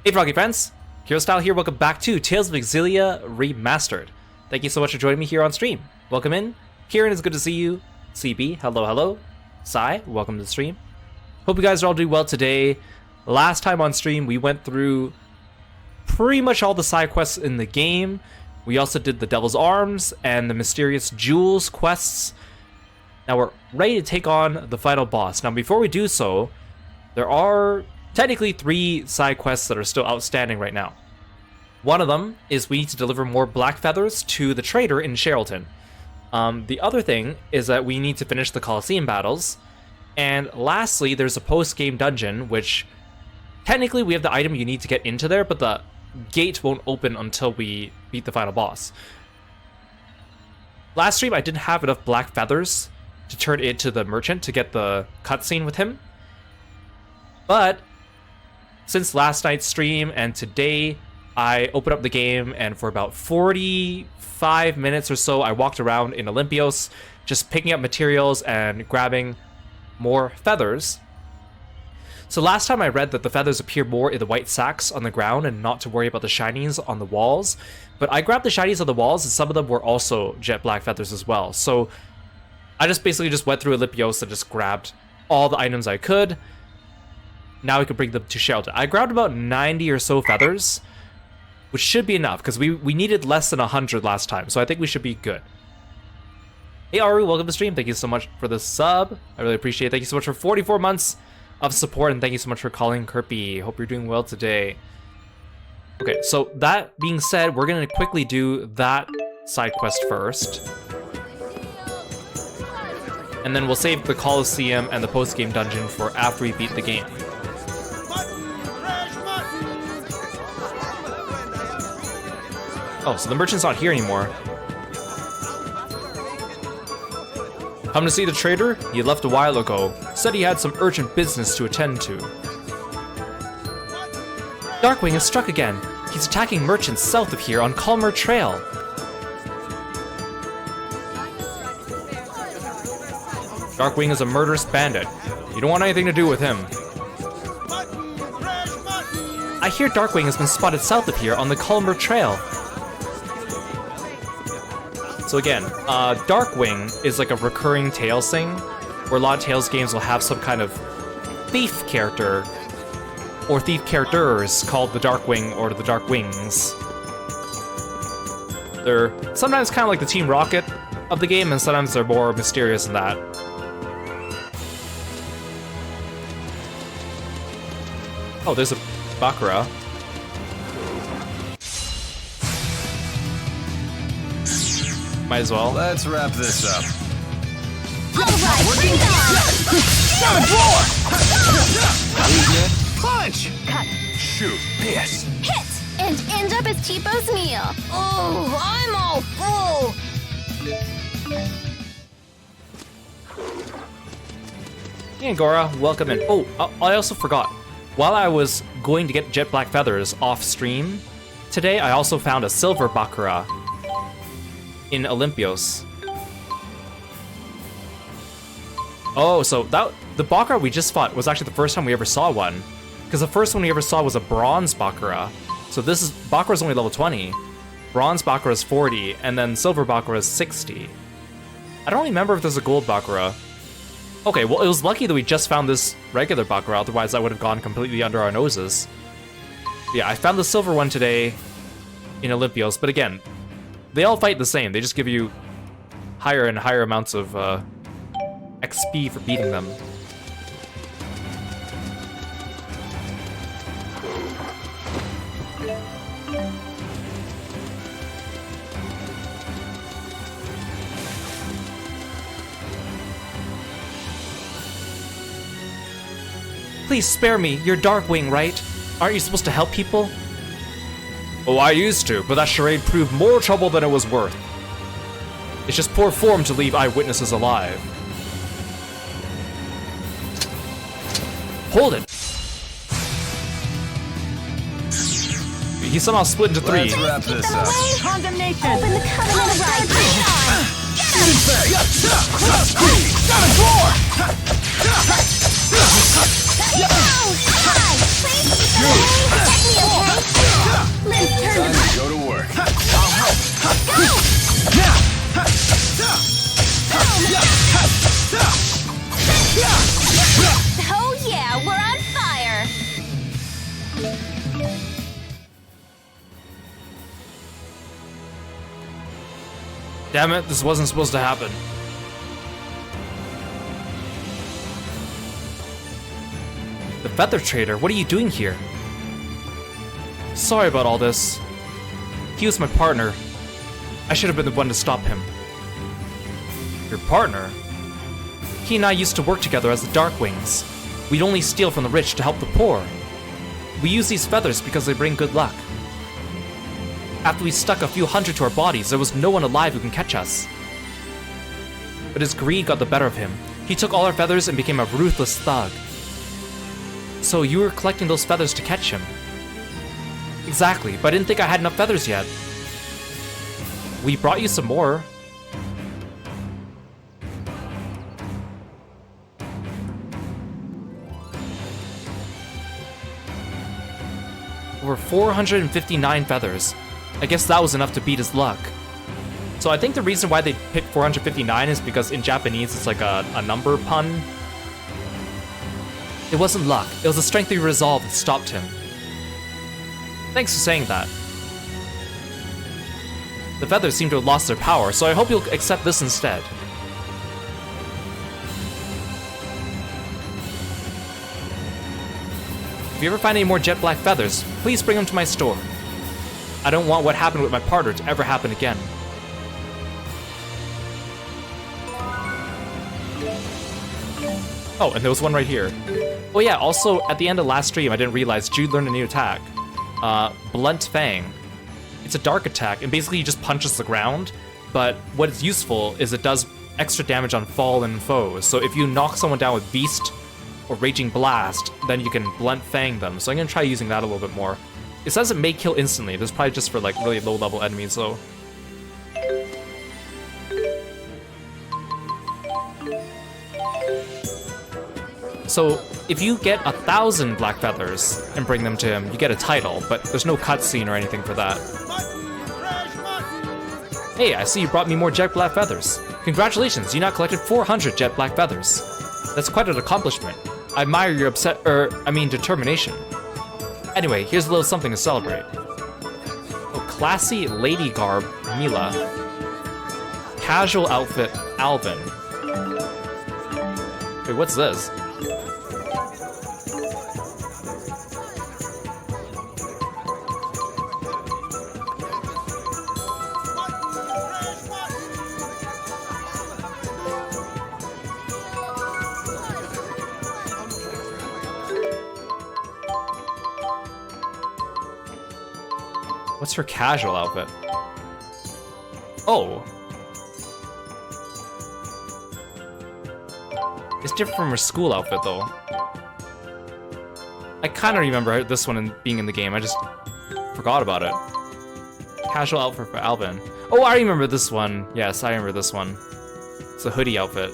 Hey Froggy friends, Kirostyle here, welcome back to Tales of Xillia Remastered. Thank you so much for joining me here on stream. Welcome in. Kieran, it's good to see you. CB, hello. Sai, welcome to the stream. Hope you guys are all doing well today. Last time on stream, we went through pretty much all the side quests in the game. We also did the Devil's Arms and the Mysterious Jewels quests. Now we're ready to take on the final boss. Now before we do so, there are technically 3 side quests that are still outstanding right now. One of them is we need to deliver more black feathers to the trader in Sherrilton. The other thing is that we need to finish the Colosseum battles. And lastly, there's a post-game dungeon, which technically we have the item you need to get into there, but the gate won't open until we beat the final boss. Last stream, I didn't have enough black feathers to turn it to the merchant to get the cutscene with him. But since last night's stream and today, I opened up the game, and for about 45 minutes or so, I walked around in Olympios, just picking up materials and grabbing more feathers. So last time I read that the feathers appear more in the white sacks on the ground and not to worry about the shinies on the walls. But I grabbed the shinies on the walls, and some of them were also jet black feathers as well. So I basically went through Olympios and just grabbed all the items I could. Now we can bring them to Sherrilton. I grabbed about 90 or so feathers, which should be enough, because we needed less than 100 last time, so I think we should be good. Hey Aru, welcome to the stream. Thank you so much for the sub. I really appreciate it. Thank you so much for 44 months of support, and thank you so much for calling Kirby. Hope you're doing well today. Okay, so that being said, we're gonna quickly do that side quest first. And then we'll save the Colosseum and the post-game dungeon for after we beat the game. Oh, so the merchant's not here anymore. Come to see the trader? He left a while ago. Said he had some urgent business to attend to. Darkwing has struck again. He's attacking merchants south of here on Calmer Trail. Darkwing is a murderous bandit. You don't want anything to do with him. I hear Darkwing has been spotted south of here on the Calmer Trail. So again, Darkwing is like a recurring Tales thing, where a lot of Tales games will have some kind of thief character, or thief characters called the Darkwing or the Darkwings. They're sometimes kind of like the Team Rocket of the game, and sometimes they're more mysterious than that. Oh, there's a Bakura. Might as well. Let's wrap this up. Alright, bring it on! Seven floor! Punch! Cut. Shoot. Piss. Hit! And end up as Cheapo's meal. Oh, I'm all full! Hey Angora, welcome in. Oh, I also forgot. While I was going to get jet black feathers off stream, today I also found a silver Bakura in Olympios. Oh, so the Bakura we just fought was actually the first time we ever saw one. Because the first one we ever saw was a bronze Bakura. So this is, Bakura's only level 20. Bronze Bakura is 40, and then silver Bakura is 60. I don't remember if there's a gold Bakura. Okay, well it was lucky that we just found this regular Bakura, otherwise that would have gone completely under our noses. Yeah, I found the silver one today in Olympios, but again, they all fight the same. They just give you higher and higher amounts of XP for beating them. Please spare me. You're Darkwing, right? Aren't you supposed to help people? Oh, I used to, but that charade proved more trouble than it was worth. It's just poor form to leave eyewitnesses alive. Hold it! He somehow split into 3. Let's wrap this up. Condemnation! Open the covenant of right! Bring it on! Seven floor! Please keep them away! Protect me, okay? Damn it, this wasn't supposed to happen. The Feather Trader, what are you doing here? Sorry about all this. He was my partner. I should have been the one to stop him. Your partner? He and I used to work together as the Darkwings. We'd only steal from the rich to help the poor. We use these feathers because they bring good luck. After we stuck a few hundred to our bodies, there was no one alive who can catch us. But his greed got the better of him. He took all our feathers and became a ruthless thug. So you were collecting those feathers to catch him? Exactly, but I didn't think I had enough feathers yet. We brought you some more. Over 459 feathers. I guess that was enough to beat his luck. So I think the reason why they picked 459 is because in Japanese it's like a number pun. It wasn't luck, it was the strength of your resolve that stopped him. Thanks for saying that. The feathers seem to have lost their power, so I hope you'll accept this instead. If you ever find any more jet black feathers, please bring them to my store. I don't want what happened with my partner to ever happen again. Oh, and there was one right here. Oh yeah, also, at the end of last stream, I didn't realize Jude learned a new attack. Blunt Fang. It's a dark attack, and basically he just punches the ground, but what is useful is it does extra damage on fallen foes. So if you knock someone down with Beast or Raging Blast, then you can Blunt Fang them. So I'm gonna try using that a little bit more. It says it may kill instantly. This is probably just for like really low level enemies, though. So if you get 1,000 black feathers and bring them to him, you get a title, but there's no cutscene or anything for that. Hey, I see you brought me more jet black feathers. Congratulations, you now collected 400 jet black feathers. That's quite an accomplishment. I admire your determination. Anyway, here's a little something to celebrate. Oh, classy lady garb, Milla. Casual outfit, Alvin. Wait, what's this? What's her casual outfit? Oh. It's different from her school outfit, though. I kind of remember this one being in the game. I just forgot about it. Casual outfit for Alvin. Oh, I remember this one. Yes, I remember this one. It's a hoodie outfit.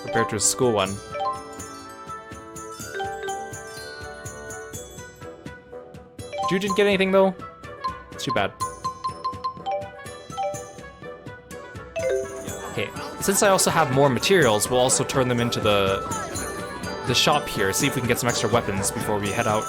Compared to a school one. Jude didn't get anything, though? It's too bad. Okay, since I also have more materials, we'll also turn them into the shop here, see if we can get some extra weapons before we head out.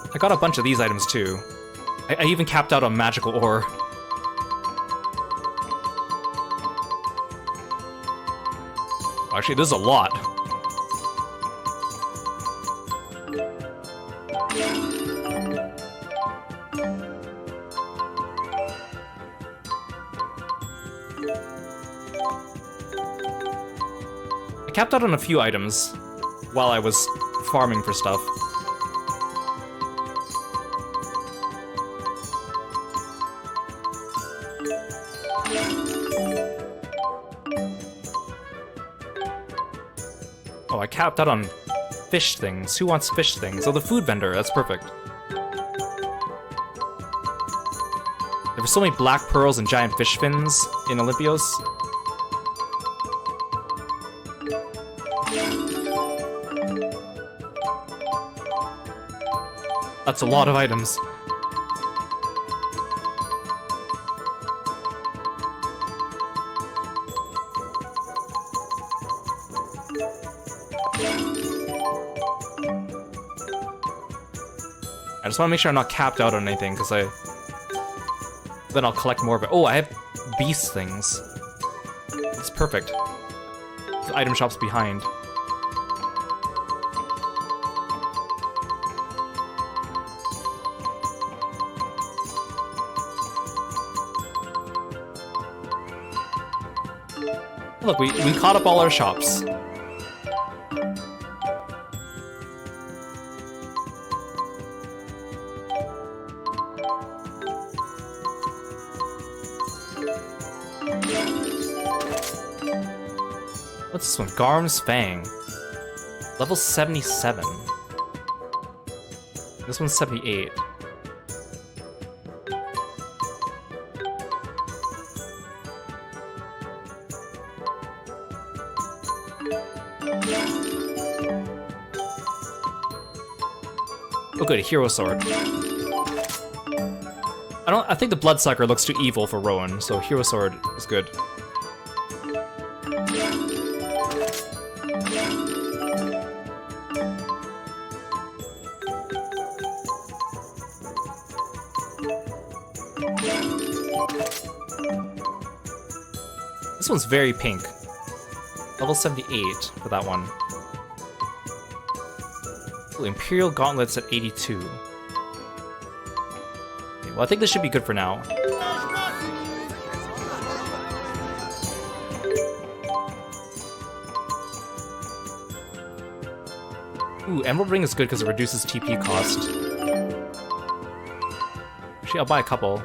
I got a bunch of these items too. I even capped out on magical ore. Actually, this is a lot. I capped out on a few items while I was farming for stuff. Oh, I capped out on fish things. Who wants fish things? Oh, the food vendor. That's perfect. There were so many black pearls and giant fish fins in Olympios. That's a lot of items. I just want to make sure I'm not capped out on anything, because then I'll collect more of it. Oh, I have beast things. It's perfect. The item shop's behind. Look, we caught up all our shops. What's this one? Garm's Fang. Level 77. This one's 78. Oh good, a hero sword. I think the Bloodsucker looks too evil for Rowan, so hero sword is good. This one's very pink. Level 78 for that one. Ooh, Imperial Gauntlets at 82. Okay, well, I think this should be good for now. Ooh, Emerald Ring is good because it reduces TP cost. Actually, I'll buy a couple.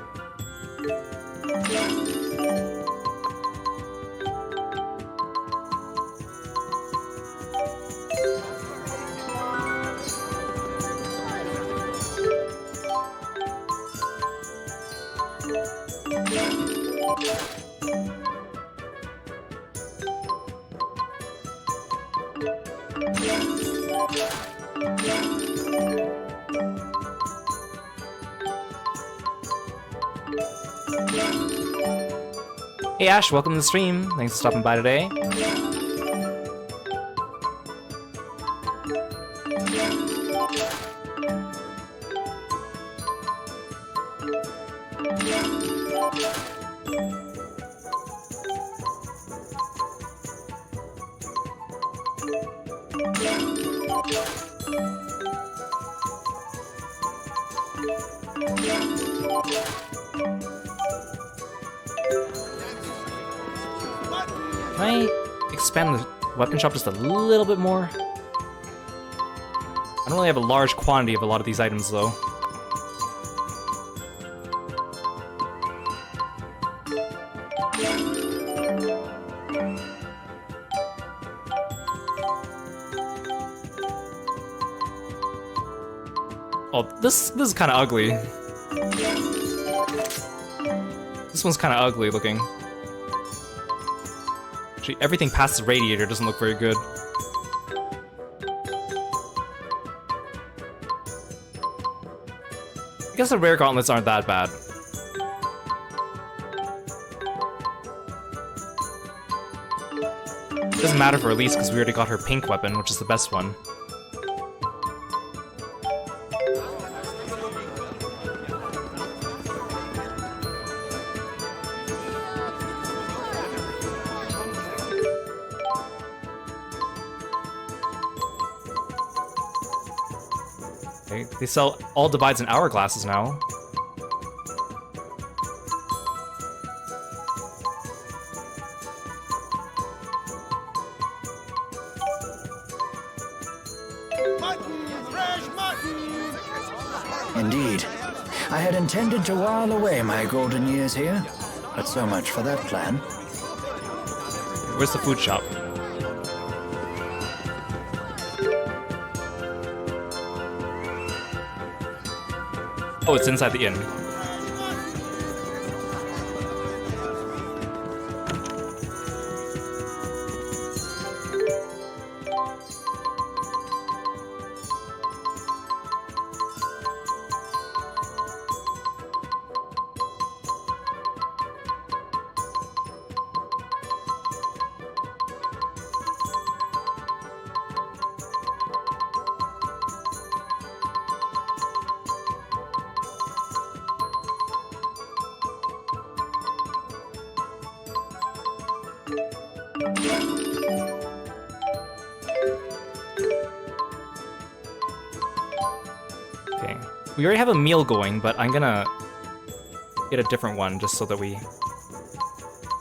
Hey Ash, welcome to the stream. Thanks for stopping by today. Can I expand the weapon shop just a little bit more? I don't really have a large quantity of a lot of these items, though. Oh, this is kind of ugly. This one's kind of ugly looking. Actually, everything past the radiator doesn't look very good. I guess the rare gauntlets aren't that bad. Doesn't matter for Elise because we already got her pink weapon, which is the best one. They sell all divides and hourglasses now. Indeed. I had intended to while away my golden years here, but so much for that plan. Where's the food shop? Oh, it's inside the inn. Okay, we already have a meal going, but I'm gonna get a different one just so that we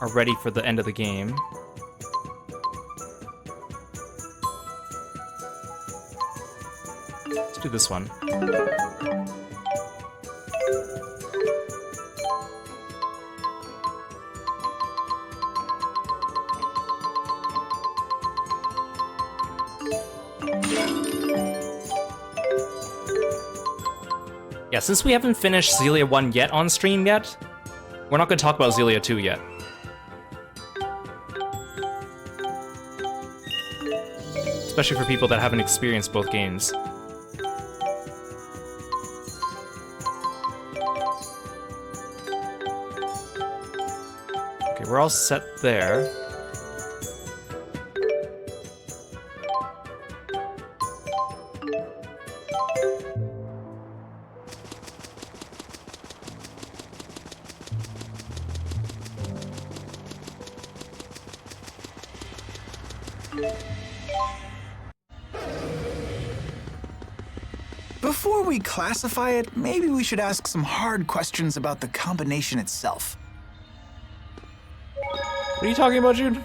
are ready for the end of the game. Let's do this one. Yeah, since we haven't finished Xillia 1 yet on stream yet, we're not going to talk about Xillia 2 yet. Especially for people that haven't experienced both games. Okay, we're all set there. Before we classify it, maybe we should ask some hard questions about the combination itself. What are you talking about, Jude?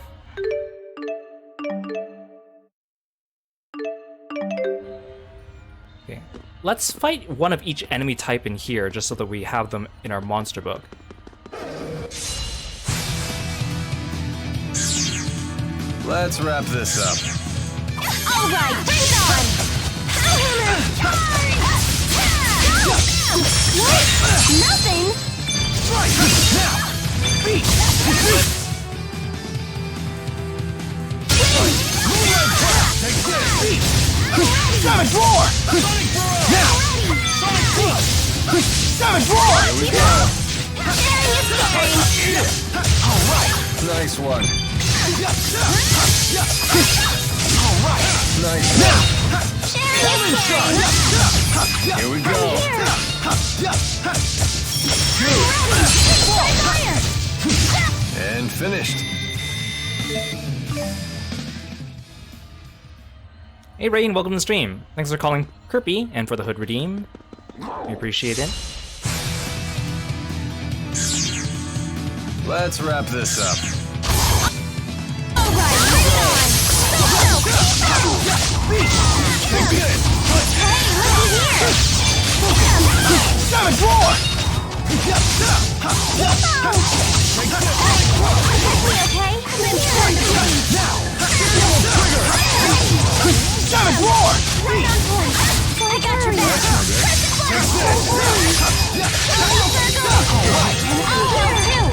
Okay, let's fight one of each enemy type in here, just so that we have them in our monster book. Let's wrap this up. All right, bring it on! Hammer! Charge! What? Nothing? Strike! Now! Beat! Moonlight Blast! Take this! Beat! Savage Roar! Now! Sonic Club! Savage Roar! Here we go! Alright! Nice one. Alright! Nice now! Here we go! And finished. Hey Rain, welcome to the stream. Thanks for calling Kirby and for the hood redeem. We appreciate it. Let's wrap this up. Alright, bring it on! Take this! Hey, looky here! Savage Roar! Are you okay? I'm here! Now! Savage Roar! Right on point! I got your back! Take this! I'm here too!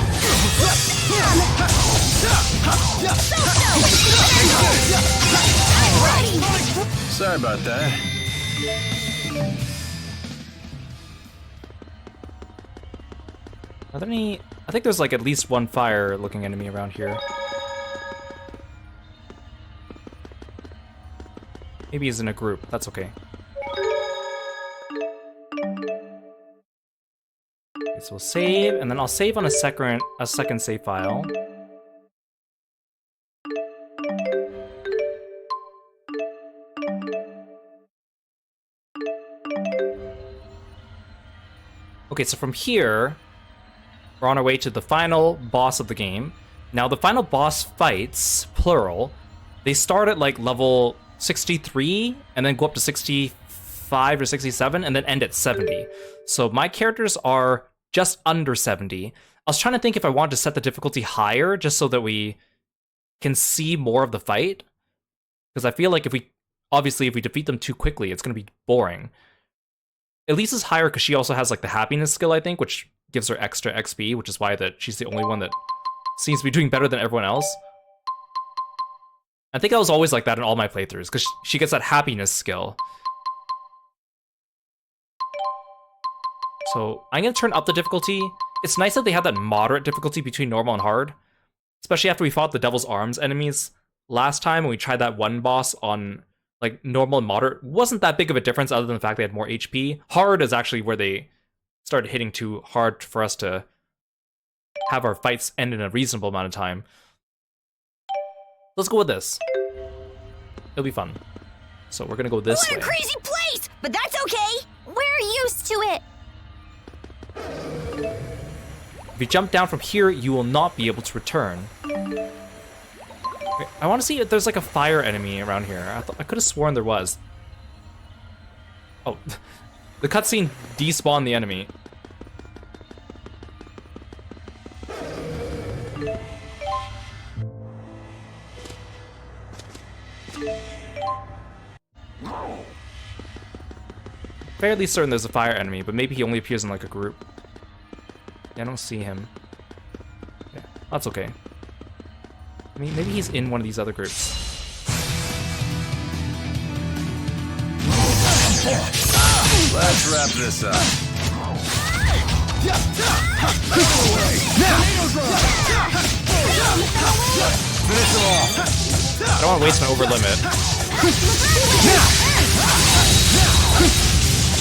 I'm ready! Sorry about that. Are there any... I think there's like at least one fire-looking enemy around here. Maybe he's in a group. That's okay. Okay, so we'll save, and then I'll save on a second save file. Okay, so from here, we're on our way to the final boss of the game. Now, the final boss fights, plural, they start at like level 63 and then go up to 65 or 67 and then end at 70. So my characters are just under 70. I was trying to think if I wanted to set the difficulty higher just so that we can see more of the fight. Because I feel like if we defeat them too quickly, it's going to be boring. Elise's higher because she also has like the happiness skill, I think, which gives her extra XP, which is why she's the only one that seems to be doing better than everyone else. I think I was always like that in all my playthroughs, because she gets that happiness skill. So I'm going to turn up the difficulty. It's nice that they have that moderate difficulty between normal and hard, especially after we fought the Devil's Arms enemies last time, when we tried that one boss on like normal and moderate. Wasn't that big of a difference other than the fact they had more HP. Hard is actually where they started hitting too hard for us to have our fights end in a reasonable amount of time. Let's go with this. It'll be fun. So we're gonna go this way. What a crazy place! But that's okay! We're used to it! If you jump down from here, you will not be able to return. I want to see if there's like a fire enemy around here. I could have sworn there was. Oh, the cutscene despawned the enemy. Fairly certain there's a fire enemy, but maybe he only appears in like a group. Yeah, I don't see him. Yeah, that's okay. I mean, maybe he's in one of these other groups. Let's wrap this up. Finish him off. I don't want to waste my over limit.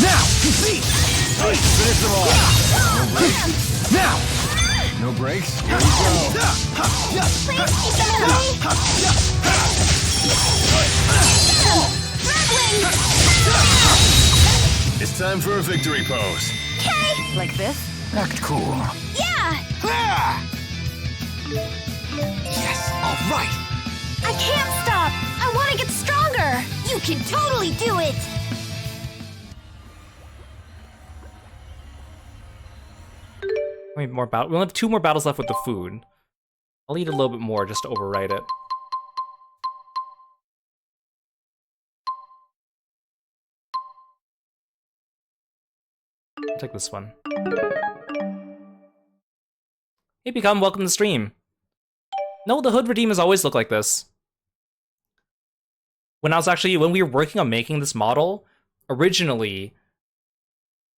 Now, finish them all. Now, no breaks. Here we go. Please keep them away! It's time for a victory pose. Okay! Like this? Act cool. Yeah! Yes, all right. I can't stop! I want to get stronger! You can totally do it! Wait, more battle. We'll have 2 more battles left with the food. I'll eat a little bit more just to override it. I'll take this one. Hey, Become, welcome to the stream. No, the hood redeemers always look like this. When we were working on making this model, originally,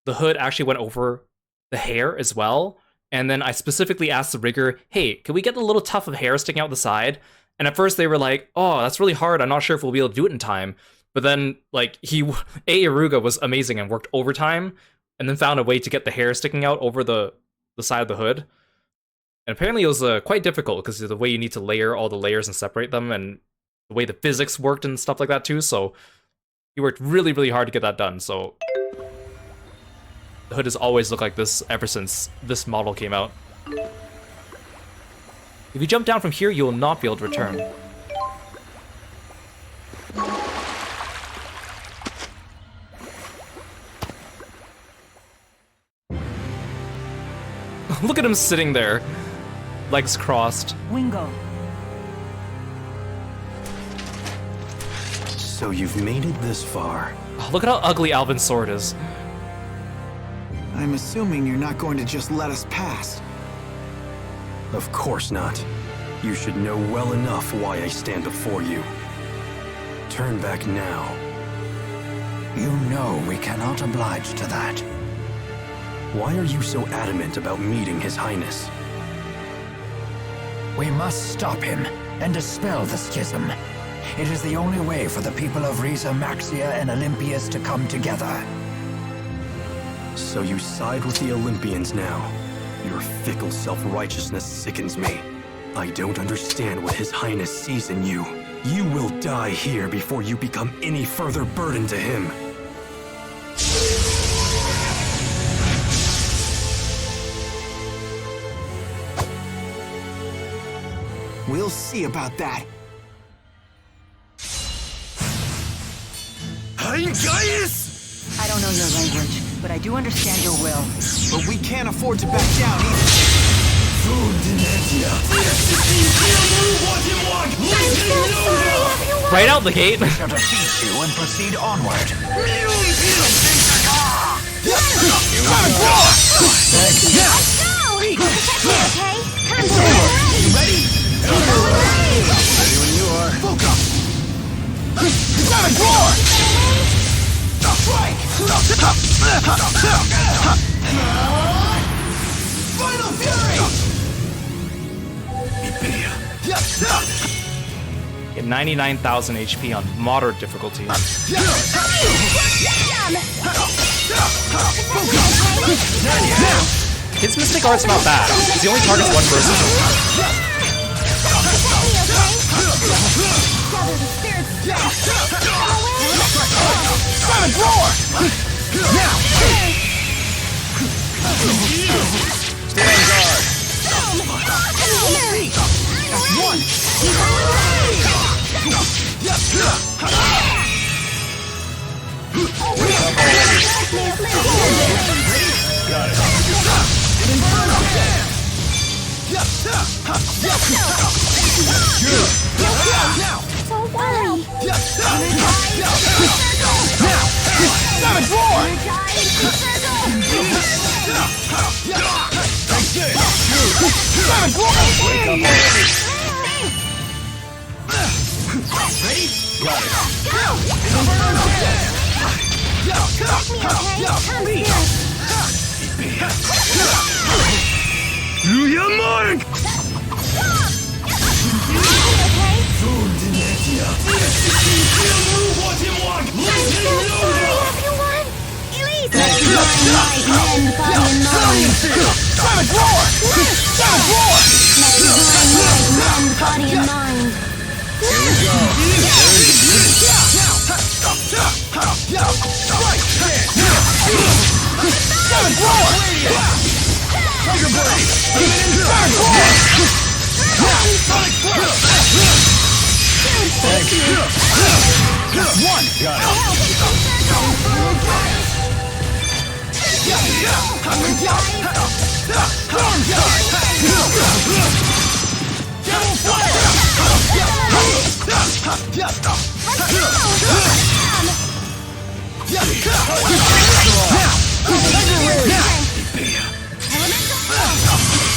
the hood actually went over the hair as well. And then I specifically asked the rigger, hey, can we get a little tuft of hair sticking out the side? And at first they were like, oh, that's really hard. I'm not sure if we'll be able to do it in time. But then, like, Iruga was amazing and worked overtime, and then found a way to get the hair sticking out over the side of the hood. And apparently it was quite difficult, because of the way you need to layer all the layers and separate them, and the way the physics worked and stuff like that too. So he worked really, really hard to get that done. So the hood has always looked like this ever since this model came out. If you jump down from here, you will not be able to return. Look at him sitting there, legs crossed. Wingo. So you've made it this far. Oh, look at how ugly Alvin's sword is. I'm assuming you're not going to just let us pass. Of course not. You should know well enough why I stand before you. Turn back now. You know we cannot oblige to that. Why are you so adamant about meeting His Highness? We must stop him and dispel the schism. It is the only way for the people of Riza, Maxia, and Olympias to come together. So you side with the Olympians now. Your fickle self-righteousness sickens me. I don't understand what His Highness sees in you. You will die here before you become any further burden to him. We'll see about that. I don't know your language, but I do understand your will. But we can't afford to back down either. Right out the gate. We shall defeat you and proceed onward. Final Fury! Get 99,000 HP on moderate difficulty. His Mystic Art's not bad, because he only targets one person. Savage Roar! Now! Stay on guard! That's one! Got it. Inferno Dance! Don't worry. Now! Savage Roar! Take this! Savage Roar! Wake up already! Ready? Got it. Go! Inferno Dance! You're mine! Savage Roar! Savage Roar! Body and mind. Here we go. Savage Roar! Tiger Blade! Savage Roar! Sonic Thrust! Thank you. One! Got it. Storm Tide! Devil Flare!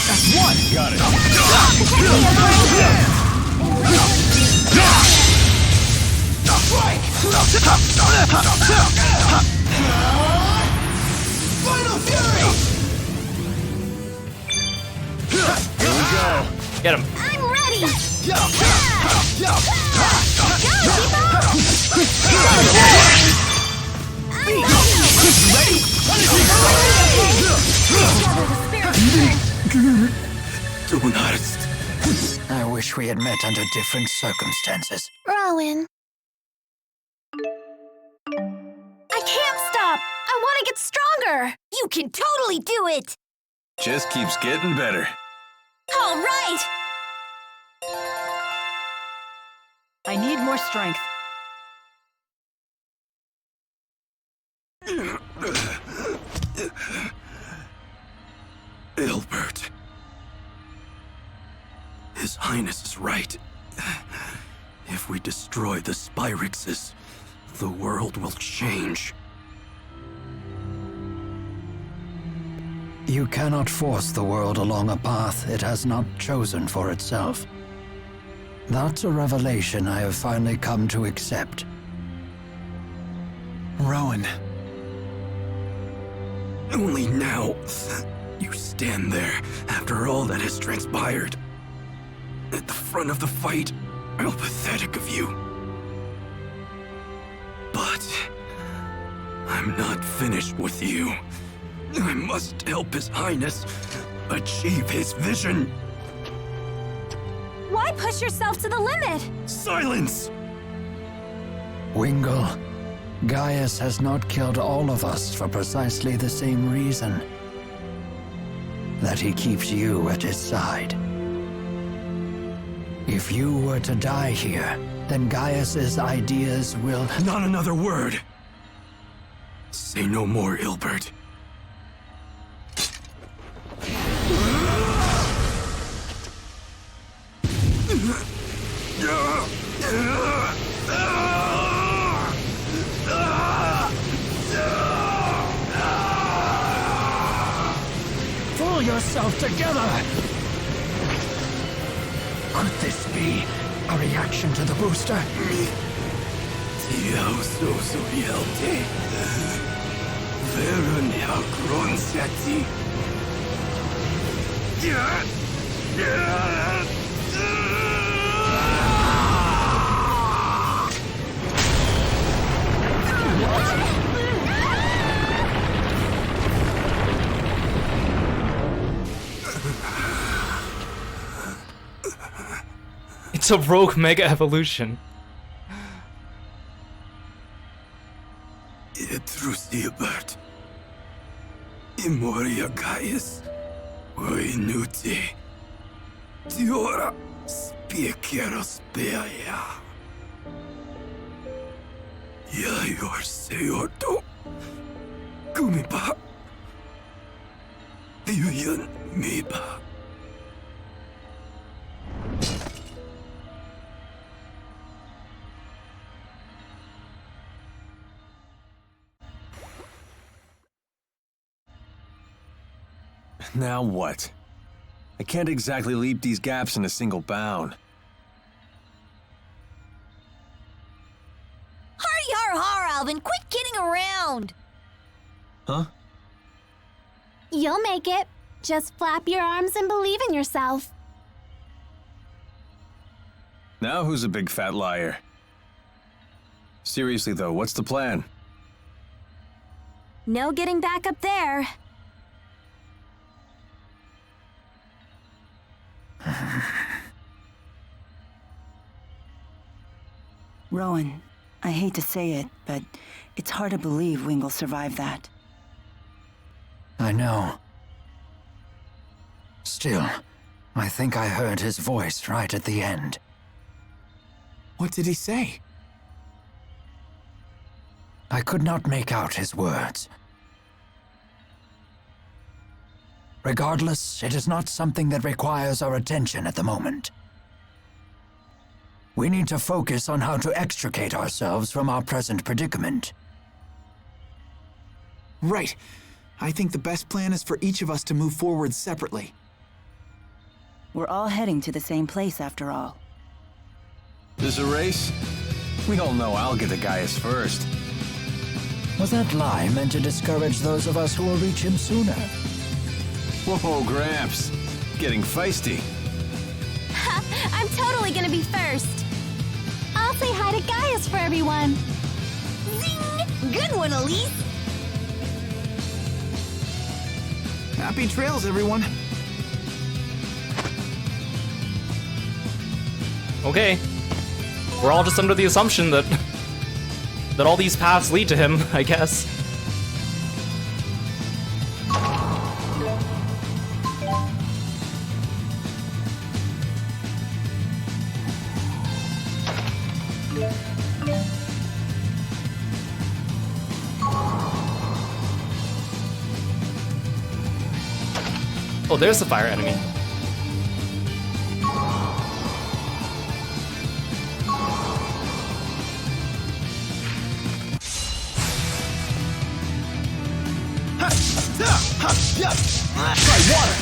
That's one! Got it. Final Fury! Here we go. Get him. I'm ready. I wish we had met under different circumstances. Rowan. I can't stop. I want to get stronger. You can totally do it. Just keeps getting better. All right. I need more strength. Ilbert. His Highness is right. If we destroy the Spyrixes, the world will change. You cannot force the world along a path it has not chosen for itself. That's a revelation I have finally come to accept. Rowan. Only now, you stand there after all that has transpired. At the front of the fight, how pathetic of you. But I'm not finished with you. I must help His Highness achieve his vision. Why push yourself to the limit? Silence! Wingle, Gaius has not killed all of us for precisely the same reason. That he keeps you at his side. If you were to die here, then Gaius's ideas will... Not another word! Say no more, Ilbert. Pull yourself together! Could this be a reaction to the booster? Tio so so yelty. Very Ronsetti. It's a rogue mega evolution. Etrusiabert. Imoria Gaius. Oinuti. Diora Spiekeros Beaya. Yayor Seordo. Gumiba. Yuyan Miba. Now what? I can't exactly leap these gaps in a single bound. Har har, Alvin, quit kidding around! Huh? You'll make it. Just flap your arms and believe in yourself. Now who's a big fat liar? Seriously though, what's the plan? No getting back up there. Rowan, I hate to say it, but it's hard to believe Wingle survived that. I know. Still, I think I heard his voice right at the end. What did he say? I could not make out his words. Regardless, it is not something that requires our attention at the moment. We need to focus on how to extricate ourselves from our present predicament. Right. I think the best plan is for each of us to move forward separately. We're all heading to the same place after all. There's a race? We all know I'll get to Gaius first. Was that lie meant to discourage those of us who will reach him sooner? Whoa, Gramps. Getting feisty. I'm totally gonna be first. I'll say hi to Gaius for everyone. Zing! Good one, Elise. Happy trails, everyone. Okay. We're all just under the assumption that that all these paths lead to him, I guess. Oh, there's the fire enemy. Try water.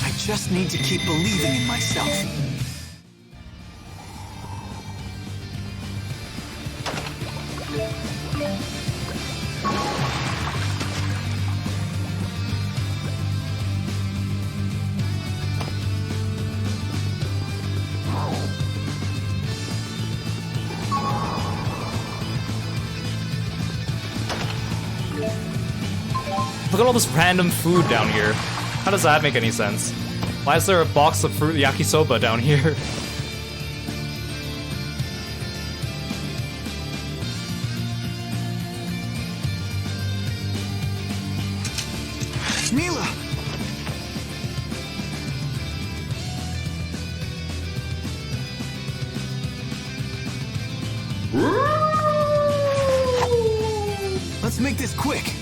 I just need to keep believing in myself. Look at all this random food down here. How does that make any sense? Why is there a box of fruit yakisoba down here? Milla! Let's make this quick.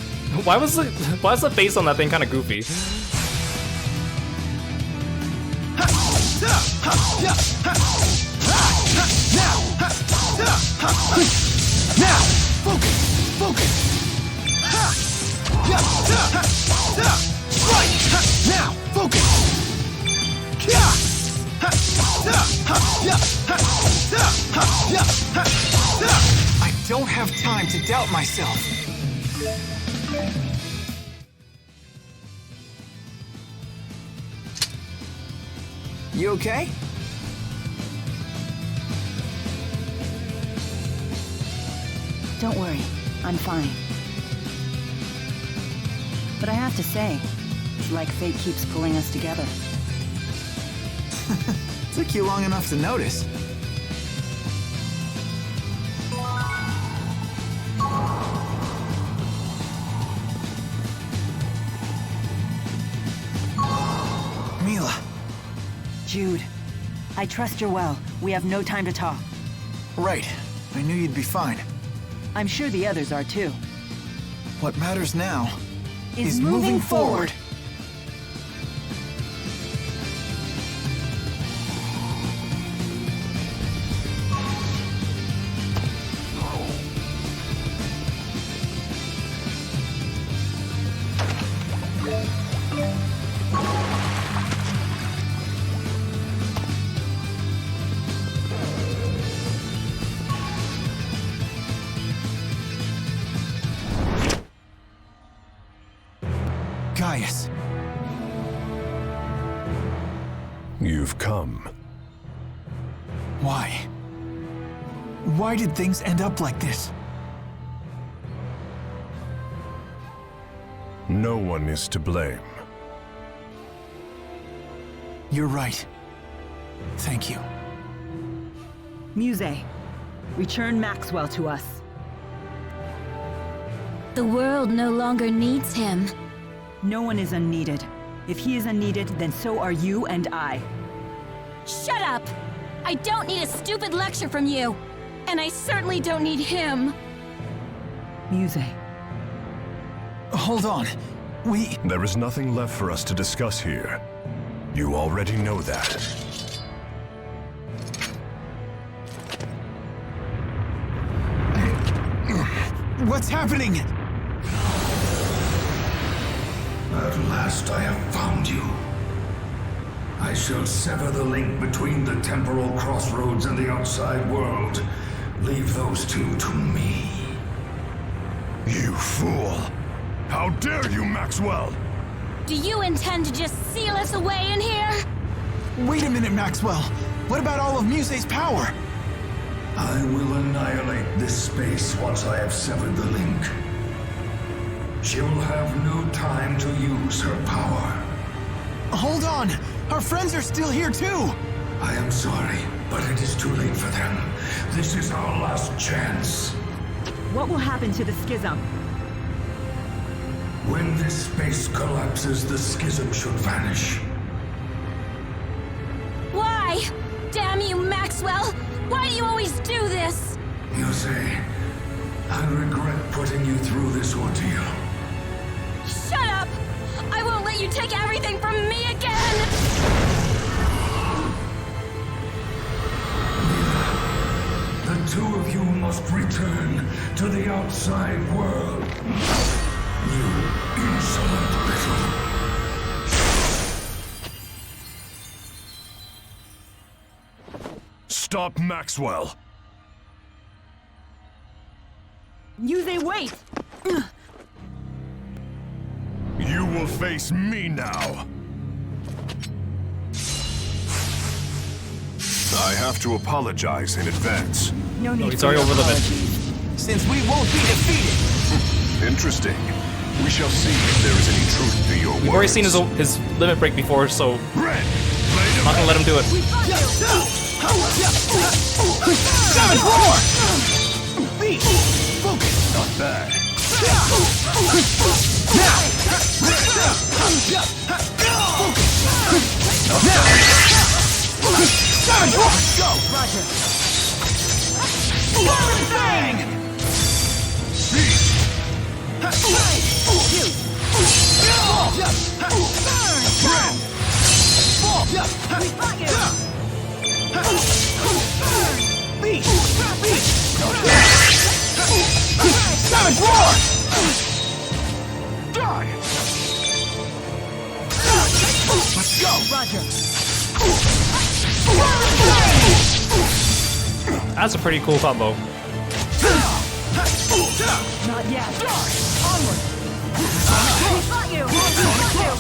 Why was the face on that thing kind of goofy? I don't have time to doubt myself. You okay? Don't worry, I'm fine. But I have to say, it's like fate keeps pulling us together. Took you long enough to notice. Milla. Jude, I trust you're well. We have no time to talk. Right. I knew you'd be fine. I'm sure the others are too. What matters now Is moving forward. Gaius. You've come. Why? Why did things end up like this? No one is to blame. You're right. Thank you. Muse, return Maxwell to us. The world no longer needs him. No one is unneeded. If he is unneeded, then so are you and I. Shut up! I don't need a stupid lecture from you. And I certainly don't need him. Muse. Hold on. There is nothing left for us to discuss here. You already know that. What's happening? At last I have found you. I shall sever the link between the temporal crossroads and the outside world. Leave those two to me. You fool! How dare you, Maxwell! Do you intend to just seal us away in here? Wait a minute, Maxwell. What about all of Muse's power? I will annihilate this space once I have severed the link. She will have no time to use her power. Hold on! Our friends are still here too! I am sorry, but it is too late for them. This is our last chance. What will happen to the schism? When this space collapses, the schism should vanish. Why? Damn you, Maxwell! Why do you always do this? You say, I regret putting you through this ordeal. Shut up! I won't let you take everything from me again! The two of you must return to the outside world. You insolent little... Stop Maxwell! Muse, wait! You will face me now! I have to apologize in advance. No need He's for already your over the apologies. Since we won't be defeated! Interesting. We shall see if there is any truth to your words. We've already seen his limit break before, so Red, I'm not gonna let him do it. Savage roar! Beat! Focus! Not bad. Now! Savage roar! Go! Roger. Bang! Beat! Beat! Savage roar! Die! Let's go! Roger. That's a pretty cool combo. Not yet. Onward. We fought you. We fought you.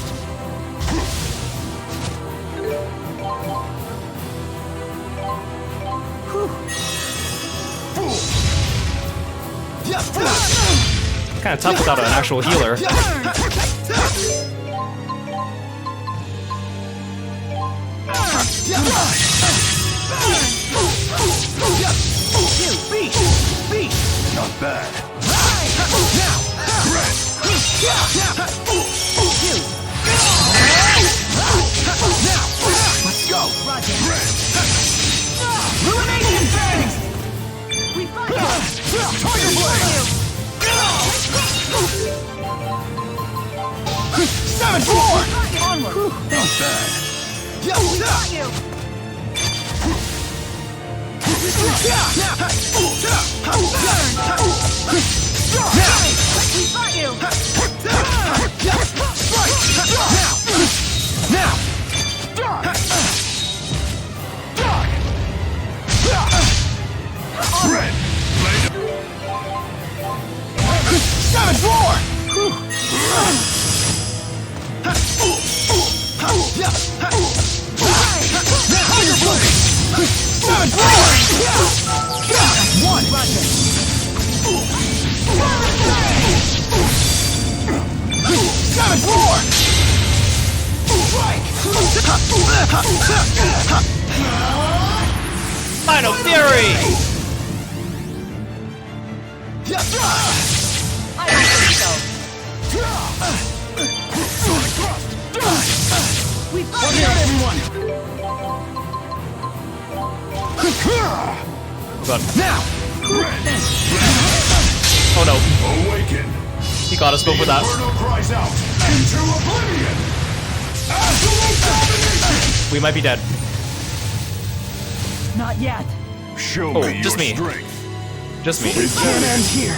Kind of tough without an actual healer. Not bad. Let's go. Ruination phase. We fought you. Tiger Blade. 7-4. Onward. Not bad. We fought you. We fought you. Now. Red. 7-4. Tiger Blade. 7-4. One. 7-4. Final Fury! I don't think so. We fought you. Everyone. Hold on. Now. Oh no, Awaken. he got us both with that. Inferno cries out into oblivion. Absolute domination. We might be dead. Not yet. Show Oh, me just your me. strength. Just me. Can't end here.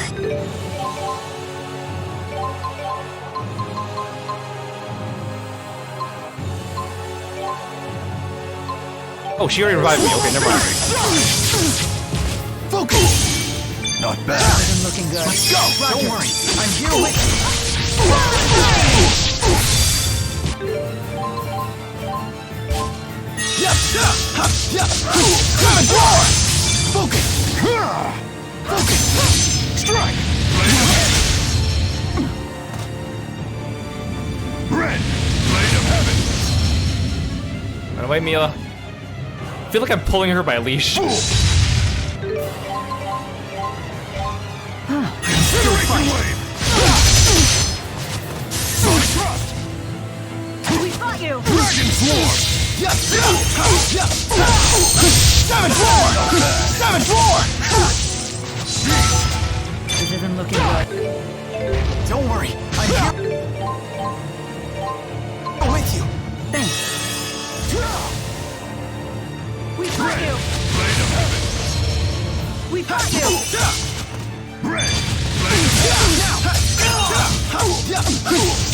Oh, she already revived me. Okay, never mind. Focus. Not bad. Isn't looking good. Let's go. Don't worry. I'm here with Focus. Focus. Strike. Red. Blade of heaven. Run away, Milla. I feel like I'm pulling her by a leash. Inspiration wave. We fought you. Dragon swarm. 7-4. This isn't looking good. Don't worry. I'm here with you. Thanks. We fought you. Blade of heaven. We fought you. Red. Blade of heaven.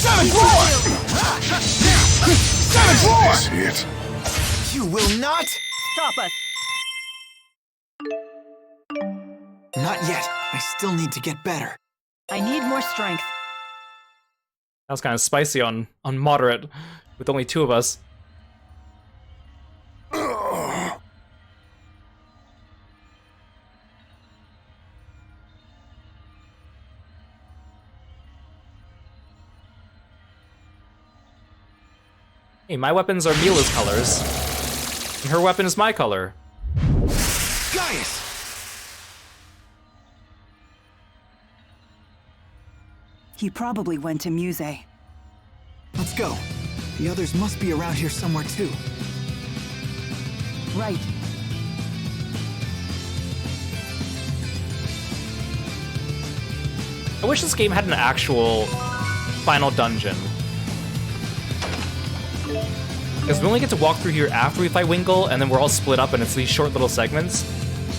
7-4. Is it? You will not. Stop us. Not yet. I still need to get better. I need more strength. That was kind of spicy on moderate, with only two of us. Hey, my weapons are Milla's colors, and her weapon is my color. Gaius! He probably went to Muse. Let's go. The others must be around here somewhere too. Right. I wish this game had an actual final dungeon. Because we only get to walk through here after we fight Wingull, and then we're all split up and it's these short little segments.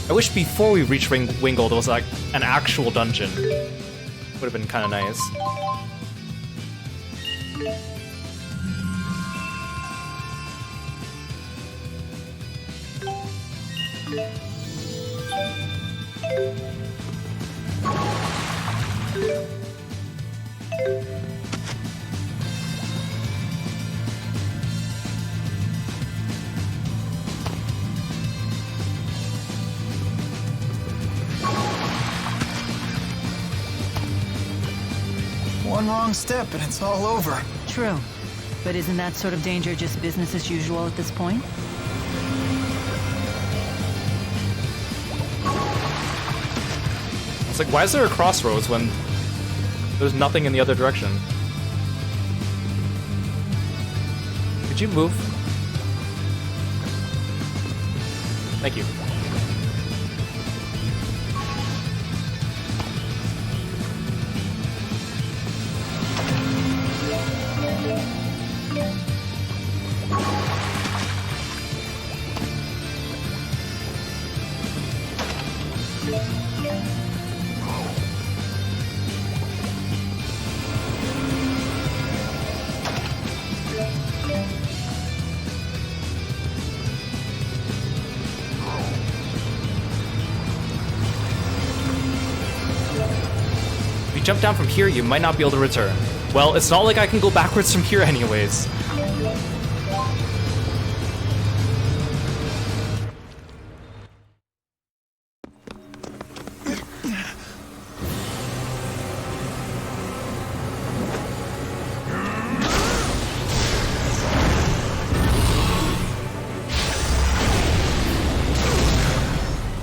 I wish before we reach Wingull there was like an actual dungeon. Would have been kind of nice. One wrong step and it's all over. True. But isn't that sort of danger just business as usual at this point? It's like, why is there a crossroads when there's nothing in the other direction? Could you move? Thank you. If you jump down from here, you might not be able to return. Well, it's not like I can go backwards from here anyways.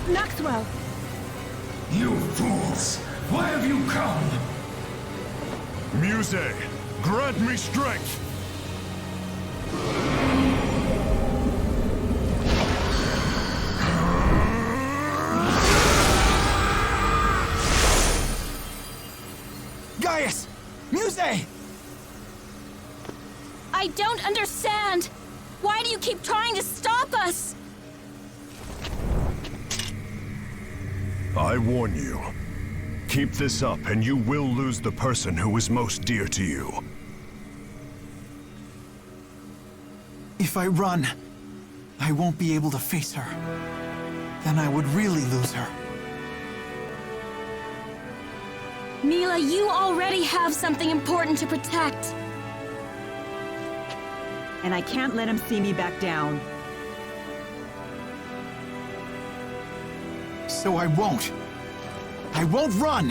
Maxwell! You fools! Why have you come? Muse, grant me strength! Gaius! Muse! I don't understand! Why do you keep trying to stop us? I warn you. Keep this up and you will lose the person who is most dear to you. If I run, I won't be able to face her. Then I would really lose her. Milla, you already have something important to protect. And I can't let him see me back down. So I won't. I won't run!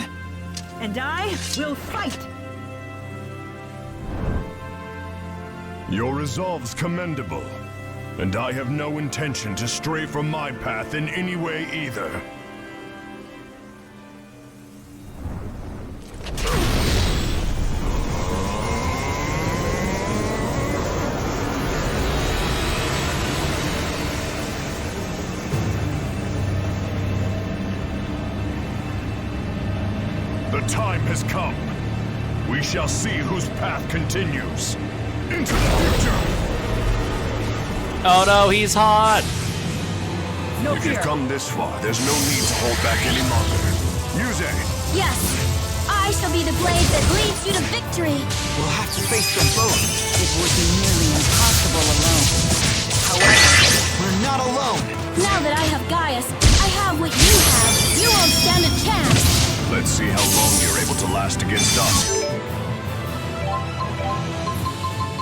And I will fight! Your resolve's commendable, and I have no intention to stray from my path in any way either. The time has come. We shall see whose path continues. Into the future! Oh no, he's hot! If you've come this far, there's no need to hold back any longer. Muse! Yes! I shall be the blade that leads you to victory! We'll have to face them both. It would be nearly impossible alone. However, we're not alone. Now that I have Gaius, I have what you have. You won't stand a chance! Let's see how long you're able to last against us.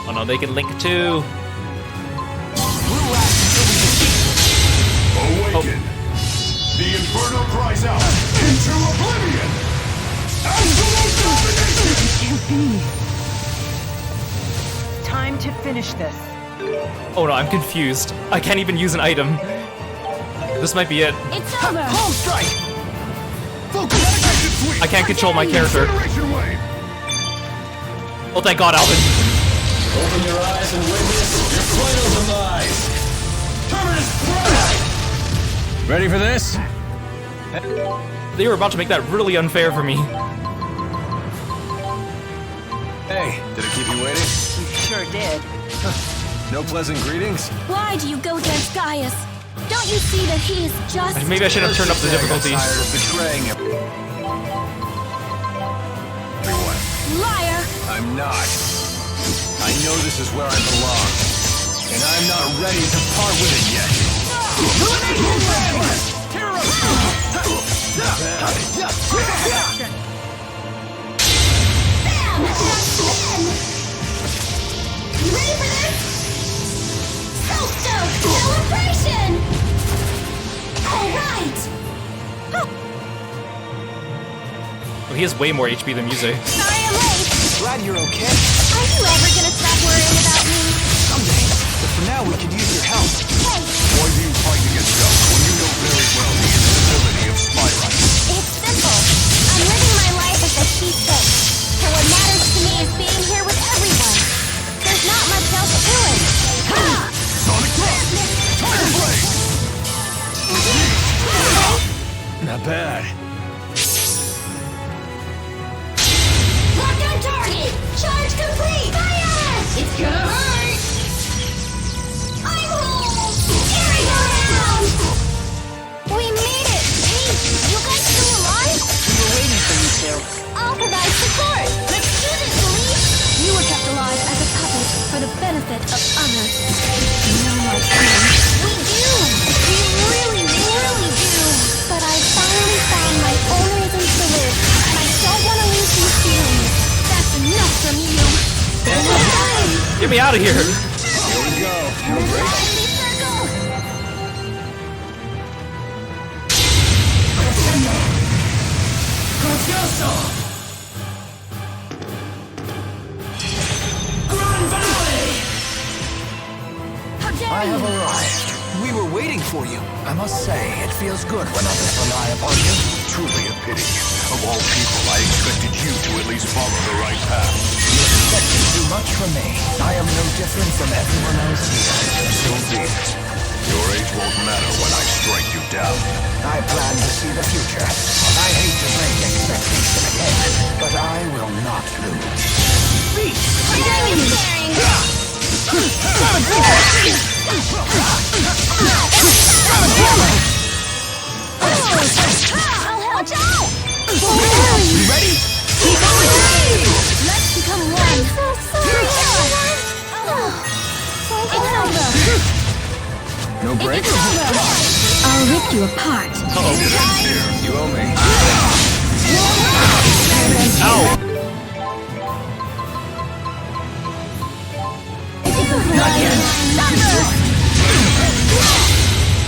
Oh no, they can link too. We'll last until we defeat. Awaken! The Inferno cries out into oblivion! Absolute domination! Time to finish this. Oh no, I'm confused. I can't even use an item. This might be it. It's over! Home strike! Focus! I can't control my character. Generation wave! Oh, thank God, Alvin. Open your eyes and witness your final demise! Terminus Prime! Ready for this? They were about to make that really unfair for me. Hey, did it keep you waiting? You sure did. No pleasant greetings? Why do you go against Gaius? Don't you see that he is just... Maybe I should have turned up the difficulty. I'm tired of betraying everyone. Liar! I'm not. I know this is where I belong, and I'm not ready to part with it yet. He has way more HP than Muse. Sorry I'm late. Glad you're okay. Are you ever gonna stop worrying about me? Someday. But for now, we could use your help. Hey, Why do you fight against us when you know very well the instability of Spyrite? it's simple. I'm living my life as I see fit. And what matters to me is being here with everyone. There's not much else to it. Ha! Sonic Thrust! Tiger Blade! Not bad. Lock on target! Charge complete! Fire! It's gonna hurt! I roll! Airing around! We made it! Hey, you guys still alive? We were waiting for you two. I'll provide support! Let's do this, Elise! You were kept alive as a puppet for the benefit of others. You know my feelings. We do! We really, really do! But I finally found my own reason to live, and I don't want to lose these feelings. That's enough from you! Get me out of here! Here we go. No break. Circle! I have arrived. We were waiting for you. I must say, it feels good when others rely upon you. Truly a pity. Of all people, I expected you to at least follow the right path. You expected too much from me. I am no different from everyone else here. So be it. Your age won't matter when I strike you down. I plan to see the future. I hate to break expectation again, but I will not lose. I'll help out! You ready? Keep going! Let's become one! It's over! No break. It's over! I'll rip you apart. You owe me. Ow!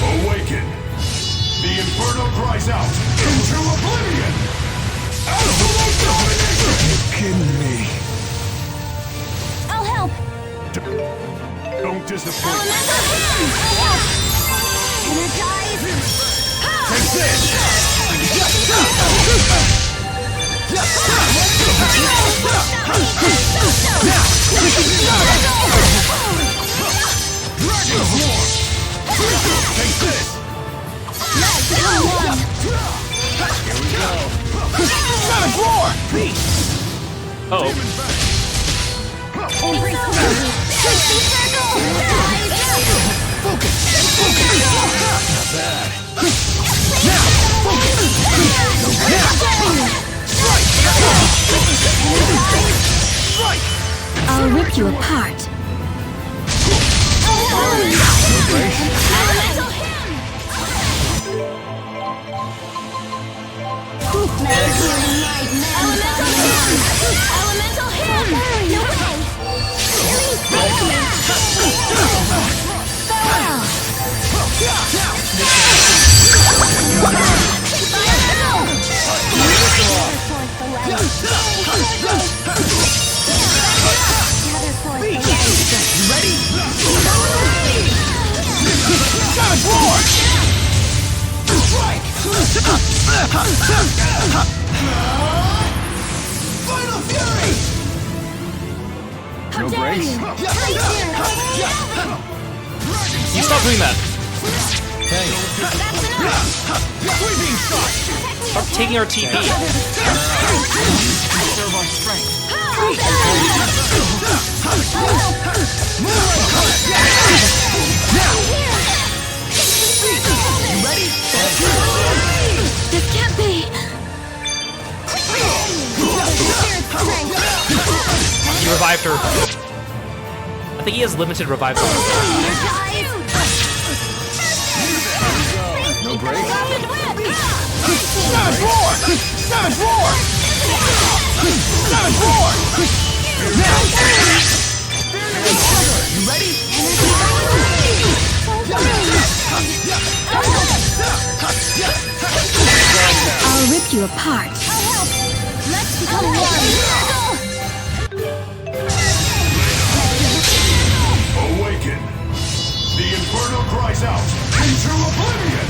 Awaken! The Inferno cries out into oblivion! Absolute domination! Kidding me. I'll help! Don't disappoint. Elemental hand! I'll help! Energize! Take this! Dragon's War! Take this! Let's become one! Here we go! Sonic Roar! Oh. Embrace me! Shifty circle! Focus! Focus! Not bad. Now! Focus! Now! Strike! I'll rip you apart. Elemental hand! Elemental hand! Elemental hand! No way! Farewell! You ready? Sonic Roar! Strike! Final Fury! How dare you! You stop doing that! That's enough! Sweeping shot! Stop taking our TP! Serve our strength. You ready? This can't be! He revived her. I think he has limited revival. No break. Sonic Roar! Sonic Roar! Sonic Roar! Now! You ready? I'll rip you apart. Awaken! The Inferno cries out into oblivion!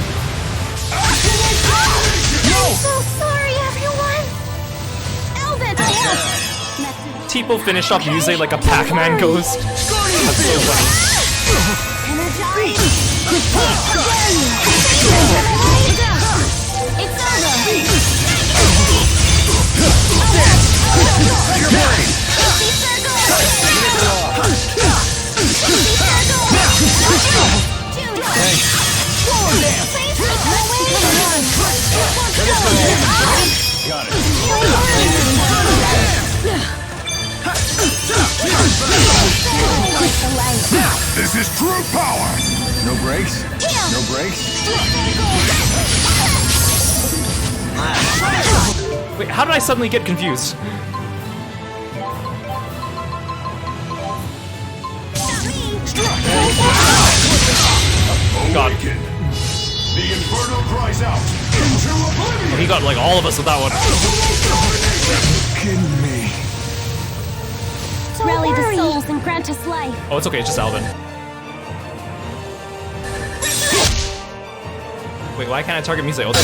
Absolute domination! I'm so sorry, everyone! Alvin, I have... Tipo finished off Yusei like a Pac-Man ghost. That's so funny. Energize! It's over! Your brain! Got it. This is true power! No brakes? No brakes? Wait, how did I suddenly get confused? God. Awaken! The Inferno cries out into oblivion! He got like all of us with that one. Kidding me. Rally the souls and grant us life. Oh, it's okay, it's just Alvin. Wait, why can't I target Mise? Oh, there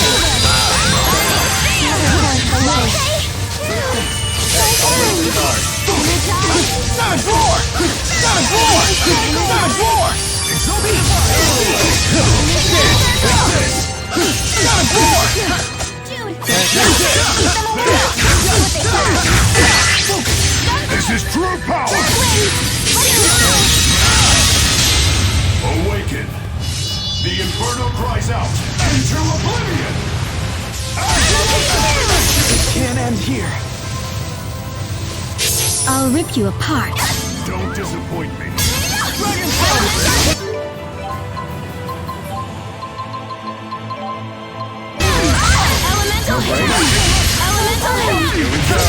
This is true power! Awaken! The Inferno cries out into oblivion! It can't end here. I'll rip you apart. Don't disappoint me. Elemental hit! Elemental hit! Here we go.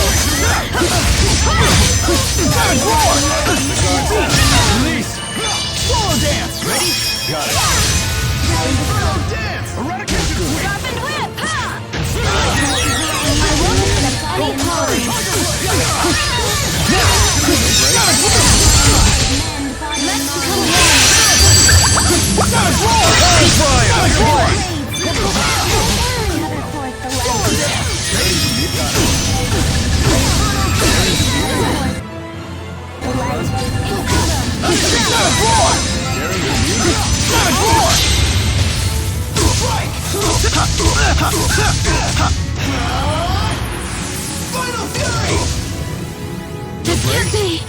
Release. Swallow dance. Ready? Got it. Swallow dance. Eradication sweep. Sharpened whip! Ha! I won't let the body cold. Let's become Final fury. This can't be.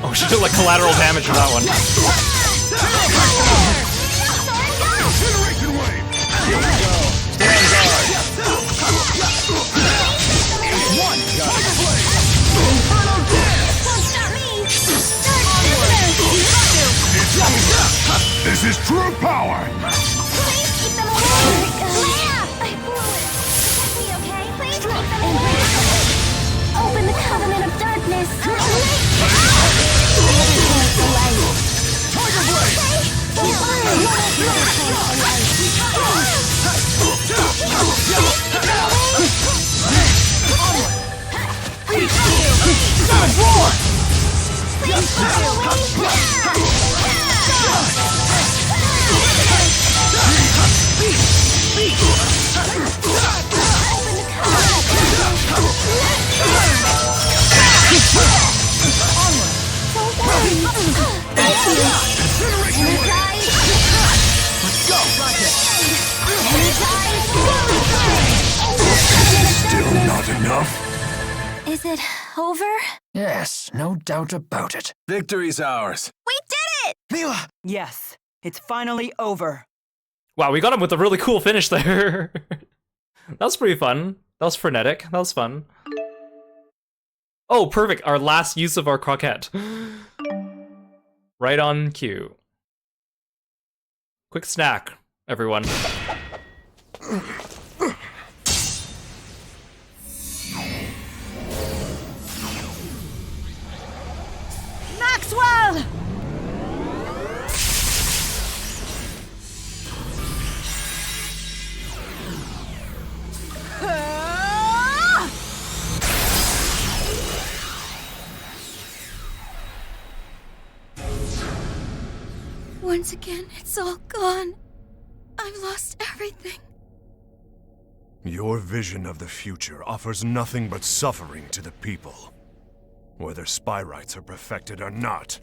Oh, she took like collateral damage from that one. Generation wave! Here we go. Stand guard. One. Tiger blade. Infernal dance. Won't stop me. This is true power! Please keep them away. I blew it. Protect me, okay? Please keep them away. Open the covenant of darkness. Tiger blade. God roar. Let's go, Rocket. Still not enough? Is it over? Yes, no doubt about it. Victory's ours. We did it! Milla. Yes, it's finally over. Wow, we got him with a really cool finish there. That was pretty fun. That was frenetic. That was fun. Oh, perfect. Our last use of our croquette. Right on cue. Quick snack, everyone. Maxwell! Once again, it's all gone. I've lost everything. Your vision of the future offers nothing but suffering to the people, whether spy rights are perfected or not.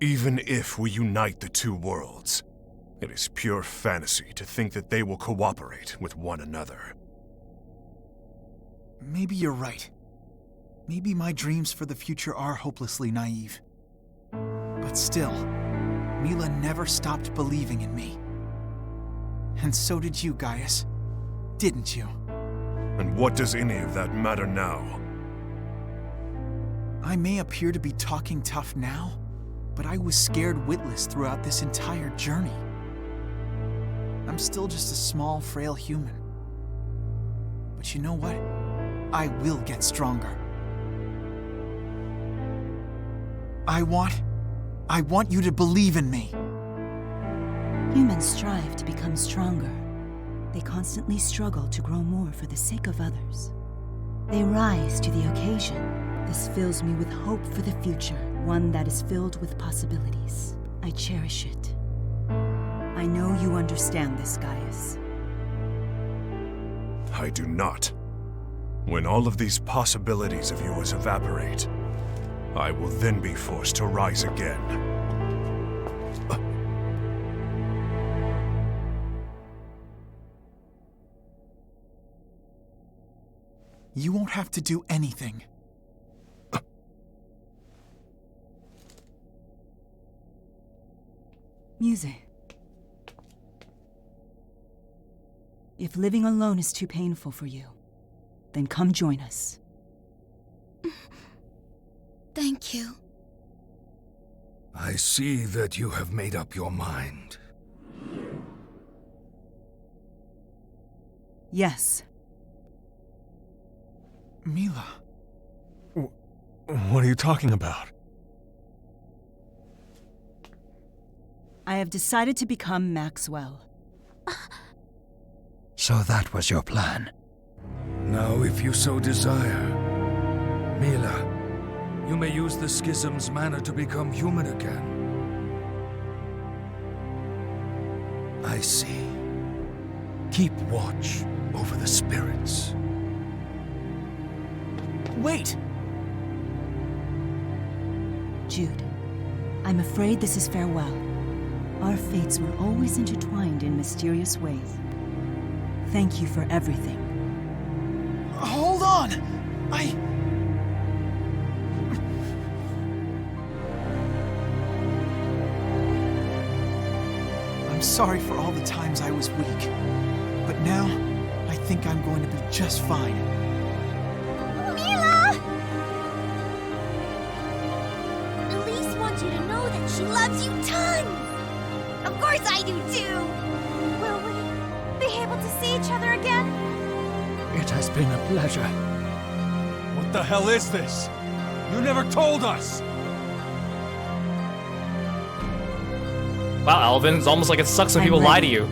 Even if we unite the two worlds, it is pure fantasy to think that they will cooperate with one another. Maybe you're right. Maybe my dreams for the future are hopelessly naive. But still, Milla never stopped believing in me. And so did you, Gaius. Didn't you? And what does any of that matter now? I may appear to be talking tough now, but I was scared witless throughout this entire journey. I'm still just a small, frail human. But you know what? I will get stronger. I want you to believe in me. Humans strive to become stronger. They constantly struggle to grow more for the sake of others. They rise to the occasion. This fills me with hope for the future, one that is filled with possibilities. I cherish it. I know you understand this, Gaius. I do not. When all of these possibilities of yours evaporate, I will then be forced to rise again. You won't have to do anything. Music. If living alone is too painful for you, then come join us. Thank you. I see that you have made up your mind. Yes. Milla. What are you talking about? I have decided to become Maxwell. So that was your plan. Now, if you so desire, Milla, you may use the schism's mana to become human again. I see. Keep watch over the spirits. Wait! Jude, I'm afraid this is farewell. Our fates were always intertwined in mysterious ways. Thank you for everything. Hold on! I'm sorry for all the times I was weak. But now, I think I'm going to be just fine. Milla! Elise wants you to know that she loves you tons! Of course I do too! Will we be able to see each other again? It has been a pleasure. What the hell is this? You never told us! Wow, Alvin, it's almost like it sucks when people lie to you.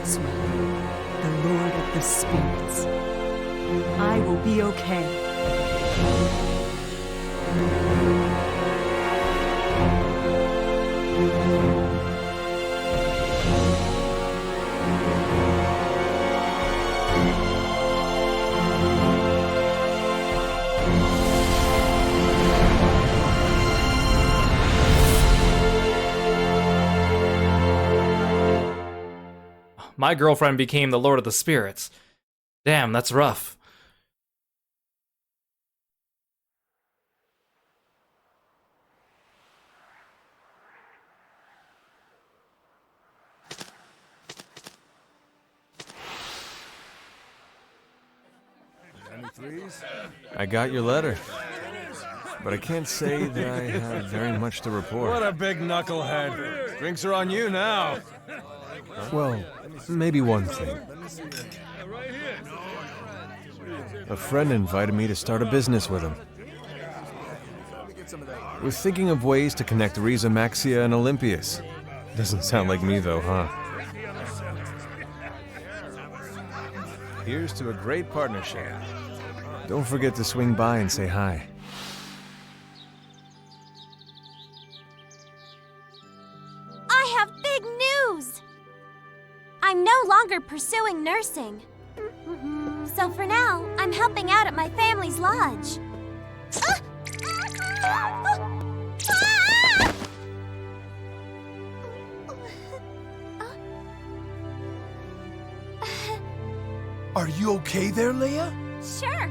Maxwell, the Lord of the Spirits. I will be okay. My girlfriend became the Lord of the Spirits. Damn, that's rough. I got your letter, but I can't say that I have very much to report. What a big knucklehead. Drinks are on you now. Well, maybe one thing. A friend invited me to start a business with him. We're thinking of ways to connect Riza Maxia and Olympias. Doesn't sound like me though, huh? Here's to a great partnership. Don't forget to swing by and say hi. I have big news! I'm no longer pursuing nursing. So for now, I'm helping out at my family's lodge. Are you okay there, Leia? Sure.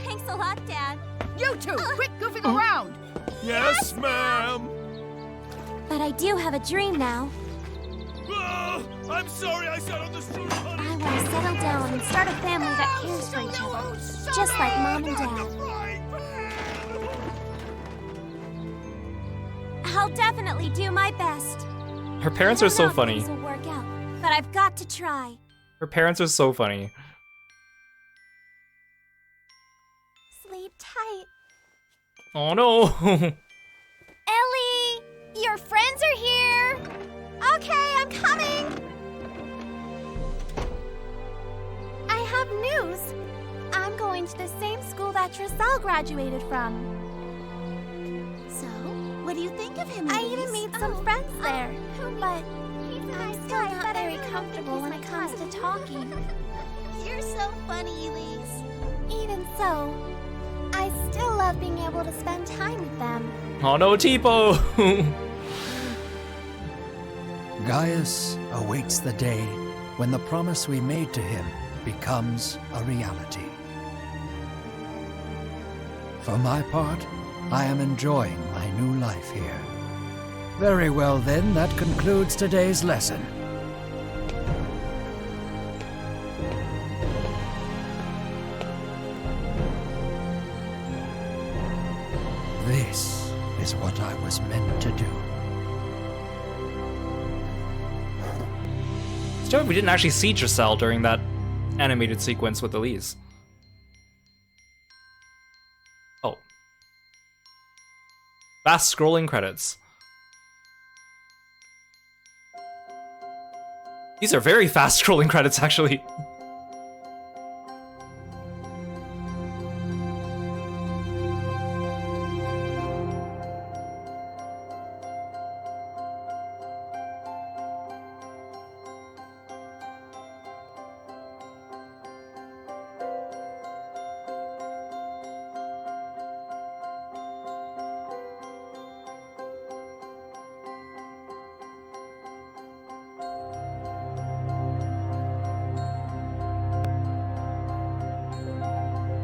Thanks a lot, Dad. You two, quit goofing around! Yes, ma'am! But I do have a dream now. I'm sorry I sat on the stool, honey. I want to settle down and start a family that cares for each other. Just like Mom and Dad. I'll definitely do my best. Her parents are so funny. Things will work out, but I've got to try. Her parents are so funny. Sleep tight. Oh no! Ellie! Your friends are here! Okay, I'm coming! I have news. I'm going to the same school that Trissel graduated from. So, what do you think of him? I even made some friends there. But I'm still not very comfortable when it comes to talking. You're so funny, Elise. Even so, I still love being able to spend time with them. Oh no, Tipo! Gaius awaits the day when the promise we made to him becomes a reality. For my part, I am enjoying my new life here. Very well then, that concludes today's lesson. This is what I was meant to do. It's true, we didn't actually see Trissel during that animated sequence with Elise. Oh. Fast scrolling credits. These are very fast scrolling credits, actually.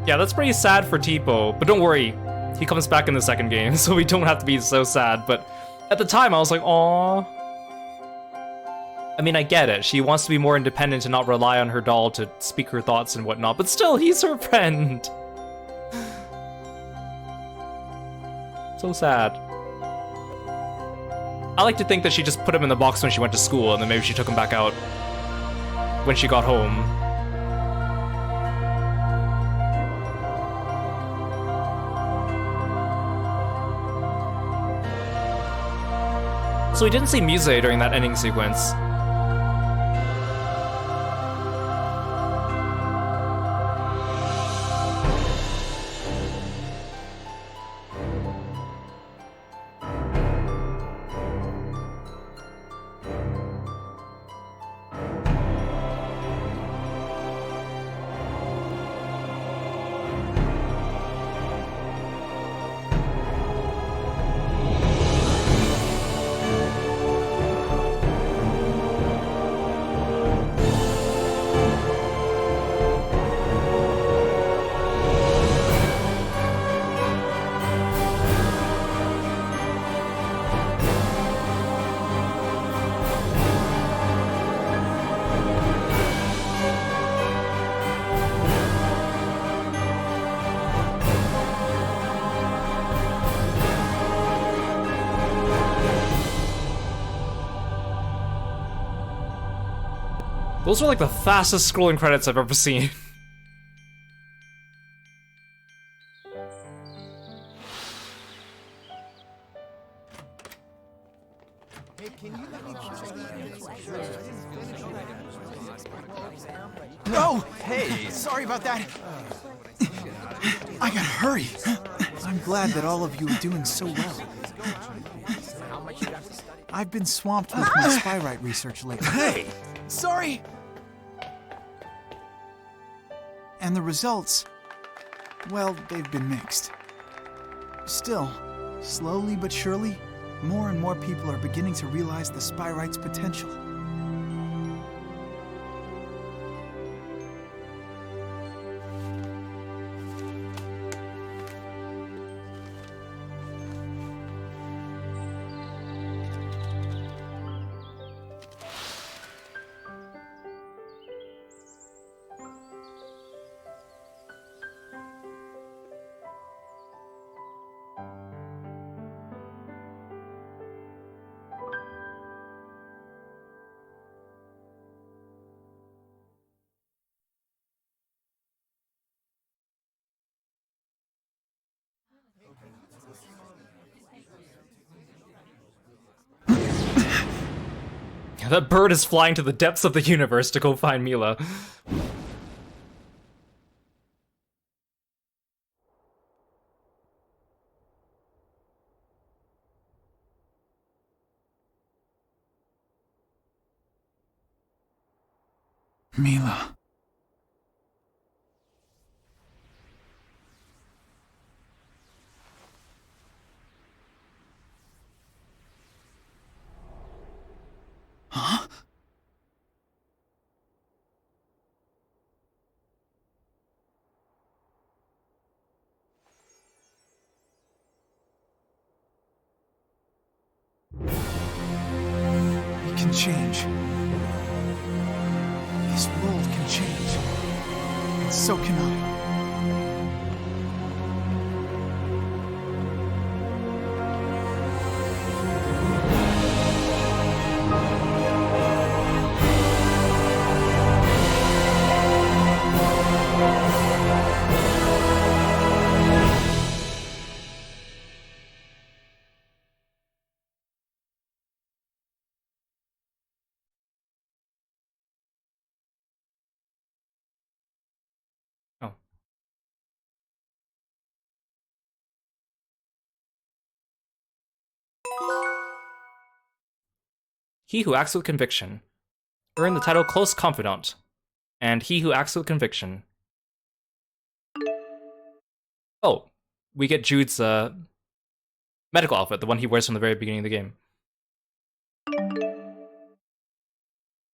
Yeah, that's pretty sad for Tipo, but don't worry, he comes back in the second game, so we don't have to be so sad, but at the time I was like, aww. I mean, I get it, she wants to be more independent and not rely on her doll to speak her thoughts and whatnot, but still, he's her friend. So sad. I like to think that she just put him in the box when she went to school, and then maybe she took him back out when she got home. So we didn't see Muse during that ending sequence. Those are like the fastest scrolling credits I've ever seen. Oh, hey, sorry about that. I gotta hurry. I'm glad that all of you are doing so well. I've been swamped with my spyrite research lately. Hey! Sorry! And the results, well, they've been mixed. Still, slowly but surely, more and more people are beginning to realize the spyrite's potential. That bird is flying to the depths of the universe to go find Milla. Milla. Huh? It can change. This world can change. And so can I. Oh. He who acts with conviction. Earn the title Close Confidant. And he who acts with conviction. Oh, we get Jude's medical outfit, the one he wears from the very beginning of the game.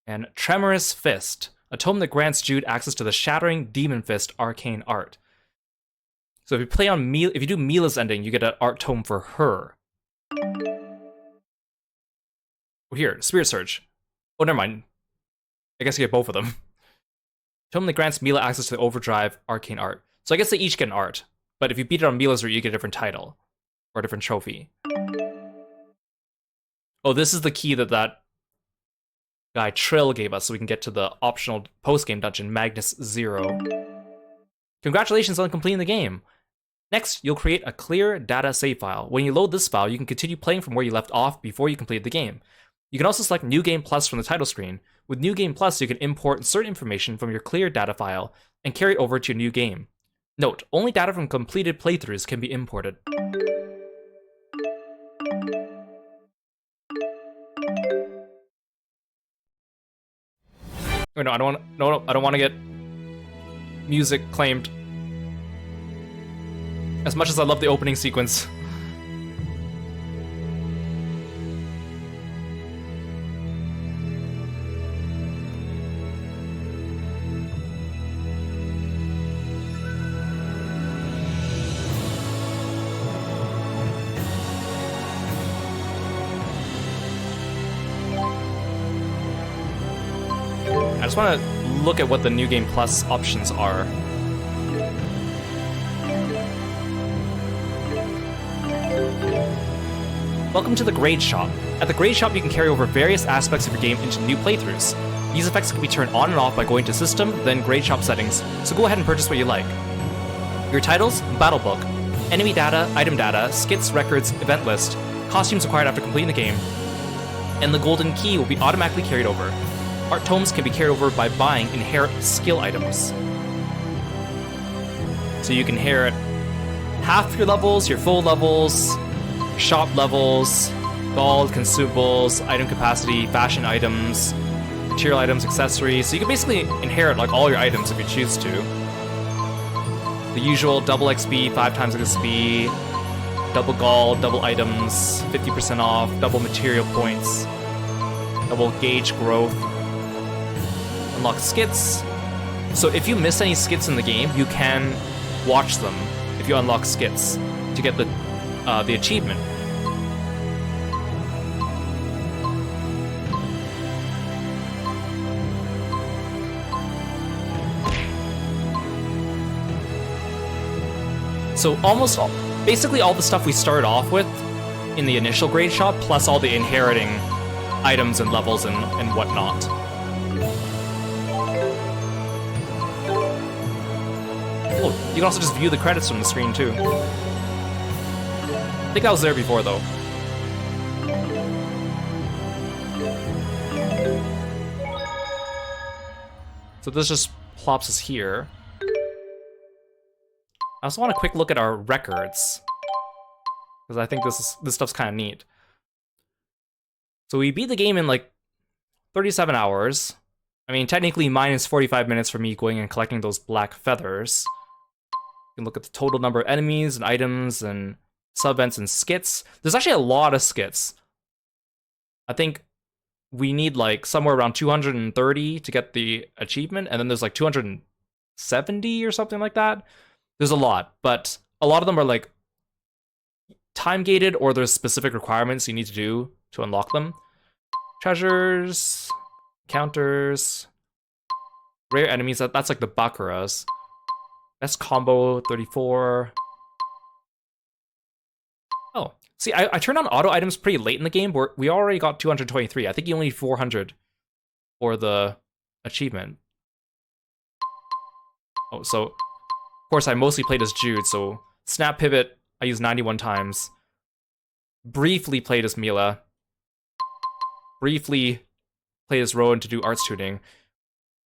And Tremorous Fist, a tome that grants Jude access to the Shattering Demon Fist arcane art. So if you play on if you do Milla's ending, you get an art tome for her. Oh, here, Spirit Surge. Oh, never mind. I guess you get both of them. Tome that grants Milla access to the Overdrive arcane art. So I guess they each get an art. But if you beat it on Milla's route, you get a different title. Or a different trophy. Oh, this is the key that guy Trill gave us so we can get to the optional post-game dungeon, Magnus Zero. Congratulations on completing the game! Next, you'll create a clear data save file. When you load this file, you can continue playing from where you left off before you completed the game. You can also select New Game Plus from the title screen. With New Game Plus, you can import certain information from your clear data file and carry it over to your new game. Note, only data from completed playthroughs can be imported. Oh, no, I don't want. I don't want to get music claimed. As much as I love the opening sequence. I just want to look at what the New Game Plus options are. Welcome to the Grade Shop. At the Grade Shop, you can carry over various aspects of your game into new playthroughs. These effects can be turned on and off by going to System, then Grade Shop Settings, so go ahead and purchase what you like. Your titles, Battle Book, Enemy Data, Item Data, Skits, Records, Event List, Costumes acquired after completing the game, and the Golden Key will be automatically carried over. Art Tomes can be carried over by buying Inherit Skill items. So you can inherit half your levels, your full levels, shop levels, gold, consumables, item capacity, fashion items, material items, accessories. So you can basically inherit like all your items if you choose to. The usual double XP, 5 times XP, double gold, double items, 50% off, double material points, double gauge growth, unlock skits. So if you miss any skits in the game, you can watch them if you unlock skits to get the achievement. So basically all the stuff we started off with in the initial grade shop, plus all the inheriting items and levels and whatnot. Oh, you can also just view the credits from the screen too. I think I was there before though. So this just plops us here. I also want a quick look at our records, because I think this stuff's kind of neat. So we beat the game in like 37 hours. I mean, technically minus 45 minutes for me going and collecting those black feathers. You can look at the total number of enemies and items and sub-events and skits. There's actually a lot of skits. I think we need like somewhere around 230 to get the achievement, and then there's like 270 or something like that. There's a lot, but a lot of them are like time-gated, or there's specific requirements you need to do to unlock them. Treasures, counters, rare enemies, that's like the Bakuras. Best combo, 34. Oh, see, I turned on auto items pretty late in the game, where we already got 223. I think you only need 400 for the achievement. Oh, so, of course, I mostly played as Jude, so Snap Pivot, I used 91 times. Briefly played as Milla. Briefly played as Rowan to do arts tuning.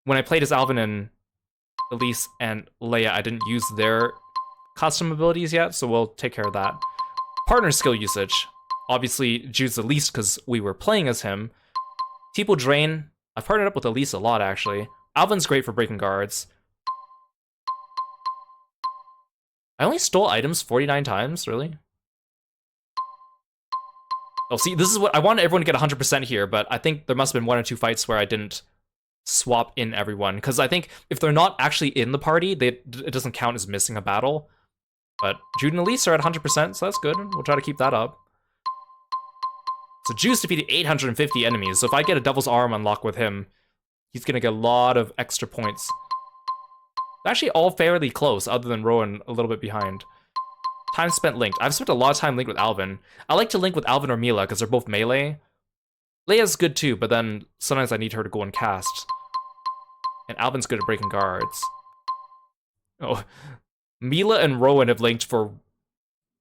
When I played as Alvin and Elise and Leia, I didn't use their custom abilities yet, so we'll take care of that. Partner skill usage. Obviously, Jude's the least because we were playing as him. Teeple Drain. I've partnered up with Elise a lot, actually. Alvin's great for breaking guards. I only stole items 49 times, really? Oh, see, this is what I wanted everyone to get 100% here, but I think there must have been 1 or 2 fights where I didn't swap in everyone, because I think if they're not actually in the party, it doesn't count as missing a battle. But Jude and Elise are at 100%, so that's good. We'll try to keep that up. So Jude's defeated 850 enemies, so if I get a Devil's Arm unlock with him, he's gonna get a lot of extra points. Actually all fairly close, other than Rowan a little bit behind. Time spent linked. I've spent a lot of time linked with Alvin. I like to link with Alvin or Milla because they're both melee. Leia's good too, but then sometimes I need her to go and cast. And Alvin's good at breaking guards. Oh, Milla and Rowan have linked for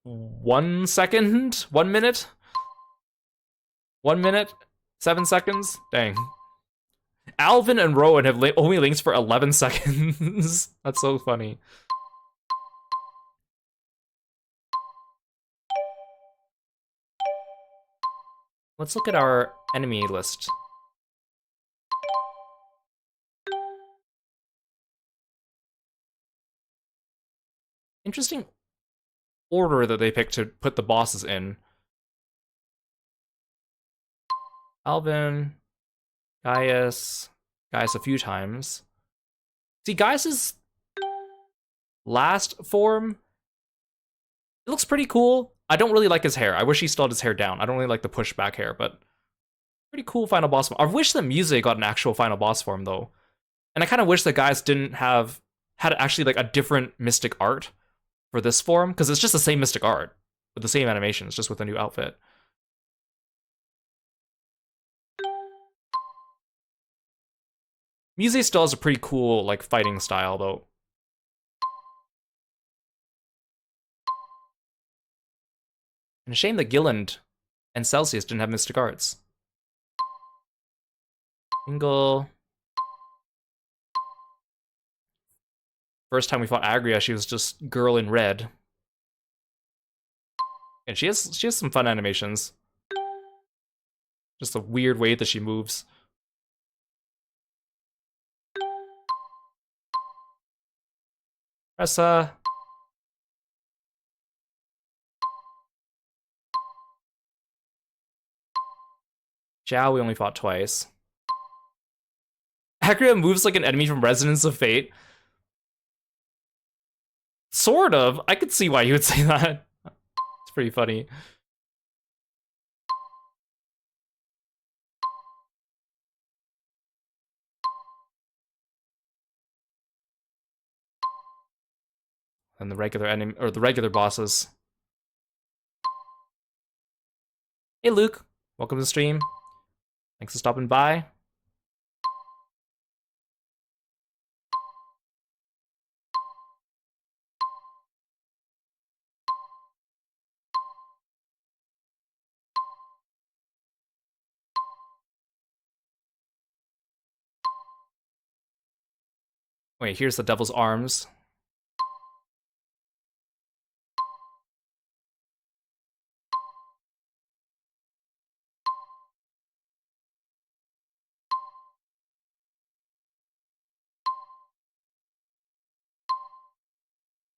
1 second? 1 minute? 1 minute? 7 seconds? Dang. Alvin and Rowan have only linked for 11 seconds. That's so funny. Let's look at our enemy list. Interesting order that they picked to put the bosses in. Alvin, Gaius a few times. See, Gaius's last form, it looks pretty cool. I don't really like his hair. I wish he still had his hair down. I don't really like the pushback hair, but pretty cool final boss form. I wish the music got an actual final boss form, though. And I kind of wish that Gaius had actually like a different mystic art for this form, because it's just the same mystic art with the same animations, just with a new outfit. Muse still has a pretty cool, like, fighting style, though. And a shame that Gilland and Celsius didn't have Mystic Arts. Ingle. First time we fought Agria, she was just girl in red. And she has some fun animations. Just a weird way that she moves. Ressa. Zhao, we only fought twice. Agria moves like an enemy from Resonance of Fate. Sort of. I could see why you would say that. It's pretty funny. And the regular enemy, or the regular bosses. Hey Luke, welcome to the stream. Thanks for stopping by. Wait, here's the Devil's Arms.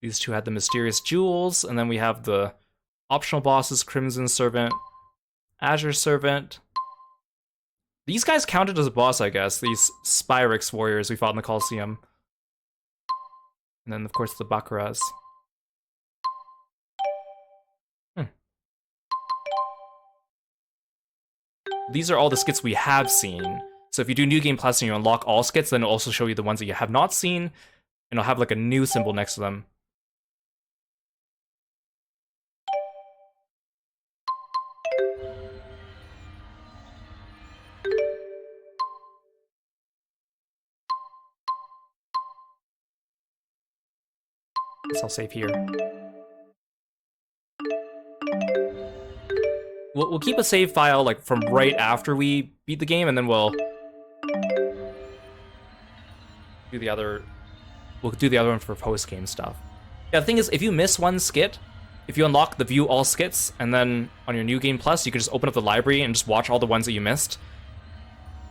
These two had the mysterious jewels, and then we have the optional bosses, Crimson Servant, Azure Servant. These guys counted as a boss, I guess, these Spyrix warriors we fought in the Colosseum. And then, of course, the Bakuras. These are all the skits we have seen. So if you do New Game Plus and you unlock all skits, then it'll also show you the ones that you have not seen, and it'll have like a new symbol next to them. Guess I'll save here. We'll keep a save file like from right after we beat the game, and then we'll do the other. We'll do the other one for post-game stuff. Yeah, the thing is, if you miss one skit, if you unlock the view all skits, and then on your New Game Plus, you can just open up the library and just watch all the ones that you missed.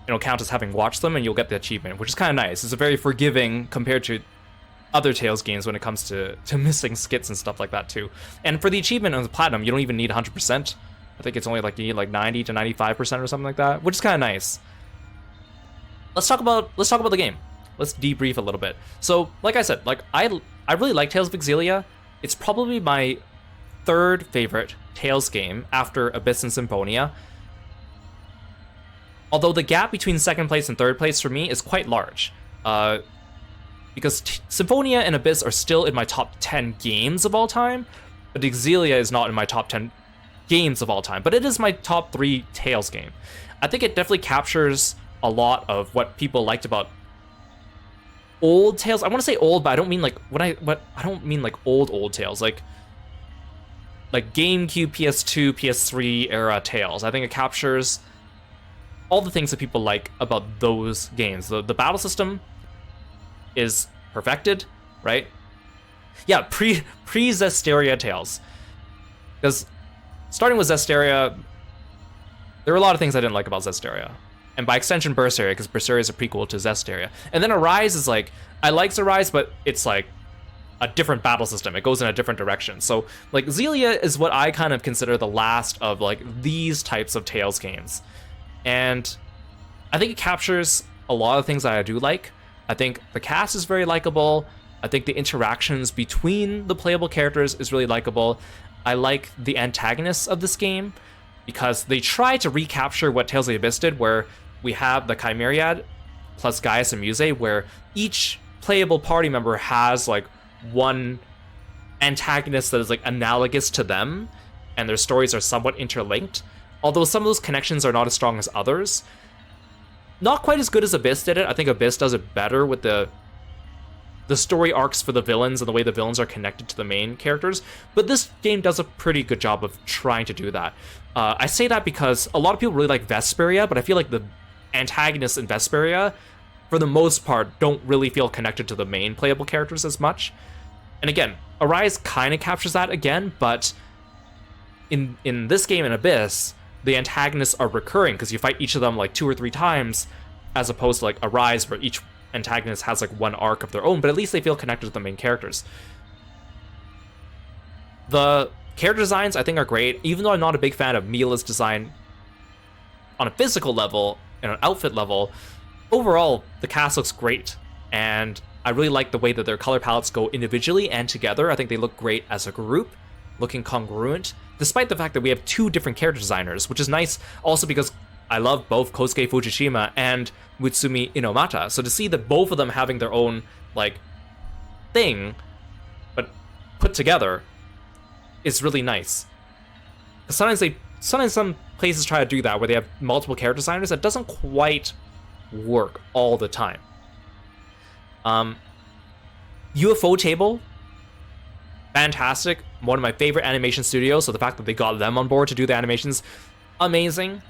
It'll count as having watched them, and you'll get the achievement, which is kind of nice. It's a very forgiving compared to other Tales games when it comes to missing skits and stuff like that too. And for the achievement on the Platinum, you don't even need 100%. I think it's only like you need like 90 to 95% or something like that, which is kind of nice. Let's talk about the game. Let's debrief a little bit. So, like I said, like I really like Tales of Xillia. It's probably my third favorite Tales game after Abyss and Symphonia. Although the gap between second place and third place for me is quite large. Because Symphonia and Abyss are still in my top 10 games of all time, but Xillia is not in my top 10 games of all time, but it is my top 3 Tales game. I think it definitely captures a lot of what people liked about old Tales. I want to say old, but I don't mean like I don't mean like old Tales, like GameCube, PS2, PS3 era Tales. I think it captures all the things that people like about those games. The battle system is perfected, right? Yeah, pre-Zestiria Tales. Because starting with Zestiria, there were a lot of things I didn't like about Zestiria. And by extension, Berseria, because Berseria is a prequel to Zestiria. And then Arise is like, I like Arise, but it's like a different battle system. It goes in a different direction. So, like, Xillia is what I kind of consider the last of, like, these types of Tales games. And I think it captures a lot of things that I do like. I think the cast is very likable. I think the interactions between the playable characters is really likable. I like the antagonists of this game because they try to recapture what Tales of the Abyss did, where we have the Chimeriad plus Gaius and Muse, where each playable party member has like one antagonist that is like analogous to them, and their stories are somewhat interlinked. Although some of those connections are not as strong as others. Not quite as good as Abyss did it. I think Abyss does it better with the story arcs for the villains and the way the villains are connected to the main characters, but this game does a pretty good job of trying to do that. I say that because a lot of people really like Vesperia, but I feel like the antagonists in Vesperia, for the most part, don't really feel connected to the main playable characters as much. And again, Arise kind of captures that again, but in this game, in Abyss, the antagonists are recurring because you fight each of them like 2 or 3 times, as opposed to like Arise, where each antagonist has like one arc of their own, but at least they feel connected to the main characters. The character designs I think are great, even though I'm not a big fan of Milla's design on a physical level and an outfit level. Overall, the cast looks great, and I really like the way that their color palettes go individually and together. I think they look great as a group, looking congruent, despite the fact that we have 2 different character designers, which is nice also because I love both Kosuke Fujishima and Mutsumi Inomata. So to see that both of them having their own, like, thing, but put together, is really nice. Sometimes some places try to do that, where they have multiple character designers. That doesn't quite work all the time. Ufotable, fantastic. One of my favorite animation studios, so the fact that they got them on board to do the animations, amazing.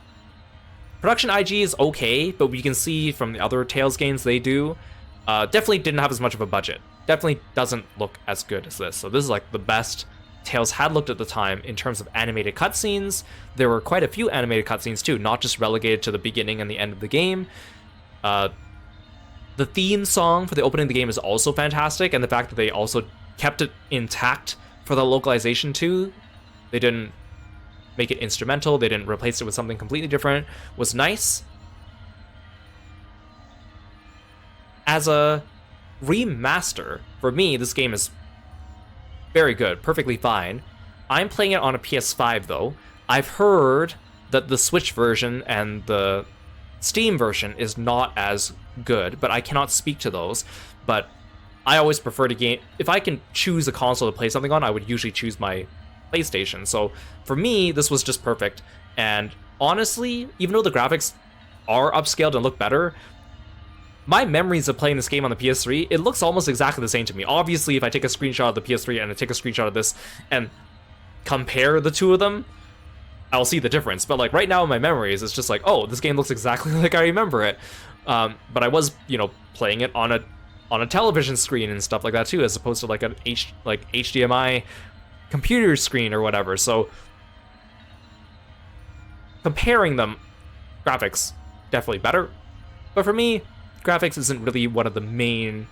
Production IG is okay, but we can see from the other Tales games they do, definitely didn't have as much of a budget. Definitely doesn't look as good as this. So this is like the best Tales had looked at the time in terms of animated cutscenes. There were quite a few animated cutscenes too, not just relegated to the beginning and the end of the game. The theme song for the opening of the game is also fantastic, and the fact that they also kept it intact for the localization too. They didn't make it instrumental, they didn't replace it with something completely different, was nice. As a remaster, for me, this game is very good, perfectly fine. I'm playing it on a PS5 though. I've heard that the Switch version and the Steam version is not as good, but I cannot speak to those. But I always prefer to game, if I can choose a console to play something on, I would usually choose my PlayStation. So for me, this was just perfect. And honestly, even though the graphics are upscaled and look better, my memories of playing this game on the PS3, it looks almost exactly the same to me. Obviously, if I take a screenshot of the PS3 and I take a screenshot of this and compare the two of them, I'll see the difference. But like right now in my memories, it's just like, oh, this game looks exactly like I remember it. But I was, playing it on a television screen and stuff like that too, as opposed to like an HDMI computer screen or whatever. So comparing them, graphics definitely better. But for me, graphics isn't really one of the main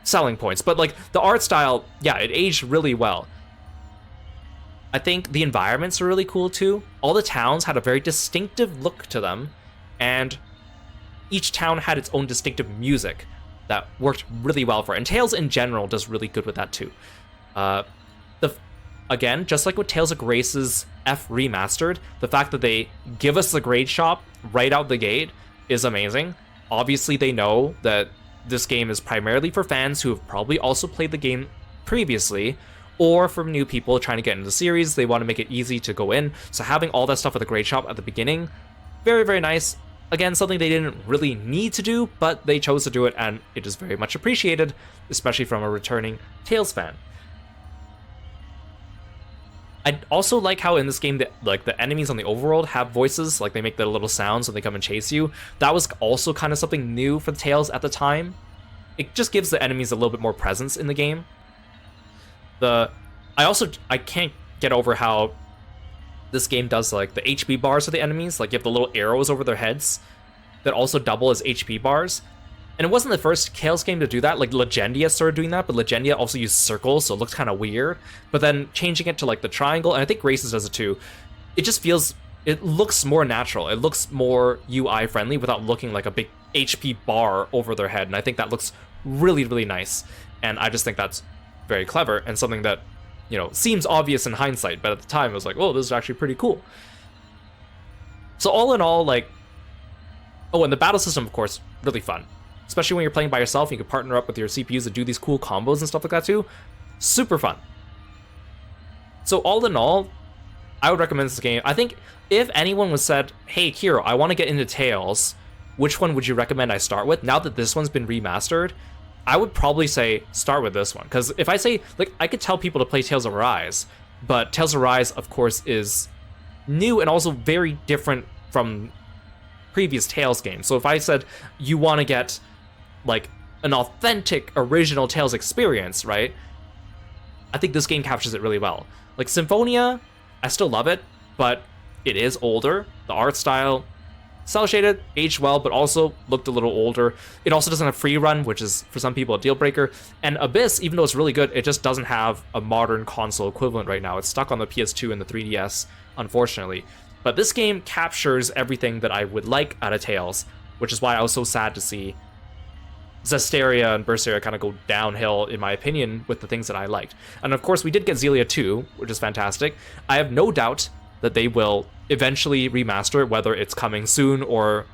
selling points. But like the art style, yeah, it aged really well. I think the environments are really cool too. All the towns had a very distinctive look to them, and each town had its own distinctive music that worked really well for it. And Tales in general does really good with that too. Again, just like with Tales of Grace's F Remastered, the fact that they give us the grade shop right out the gate is amazing. Obviously, they know that this game is primarily for fans who have probably also played the game previously, or for new people trying to get into the series. They want to make it easy to go in. So having all that stuff at the grade shop at the beginning, very, very nice. Again, something they didn't really need to do, but they chose to do it, and it is very much appreciated, especially from a returning Tales fan. I also like how in this game, the enemies on the overworld have voices, like they make their little sounds when they come and chase you. That was also kind of something new for Tales at the time. It just gives the enemies a little bit more presence in the game. I can't get over how this game does like the HP bars of the enemies. Like you have the little arrows over their heads that also double as HP bars. And it wasn't the first Tales game to do that. Like Legendia started doing that, but Legendia also used circles, so it looked kind of weird. But then changing it to like the triangle, and I think Graces does it too, it looks more natural. It looks more UI friendly without looking like a big HP bar over their head. And I think that looks really, really nice. And I just think that's very clever and something that, seems obvious in hindsight, but at the time it was like, oh, this is actually pretty cool. So all in all, and the battle system, of course, really fun. Especially when you're playing by yourself, you can partner up with your CPUs to do these cool combos and stuff like that too. Super fun. So all in all, I would recommend this game. I think if anyone was said, hey, Kiro, I want to get into Tales, which one would you recommend I start with, now that this one's been remastered, I would probably say start with this one. Because if I say, like, I could tell people to play Tales of Arise, but Tales of Arise, of course, is new and also very different from previous Tales games. So if I said you want to get, like, an authentic, original Tales experience, right? I think this game captures it really well. Like, Symphonia, I still love it, but it is older. The art style, cel shaded, aged well, but also looked a little older. It also doesn't have free run, which is for some people a deal breaker. And Abyss, even though it's really good, it just doesn't have a modern console equivalent right now. It's stuck on the PS2 and the 3DS, unfortunately. But this game captures everything that I would like out of Tales, which is why I was so sad to see Zestiria and Berseria kind of go downhill, in my opinion, with the things that I liked. And of course, we did get Xillia 2, which is fantastic. I have no doubt that they will eventually remaster it, whether it's coming soon or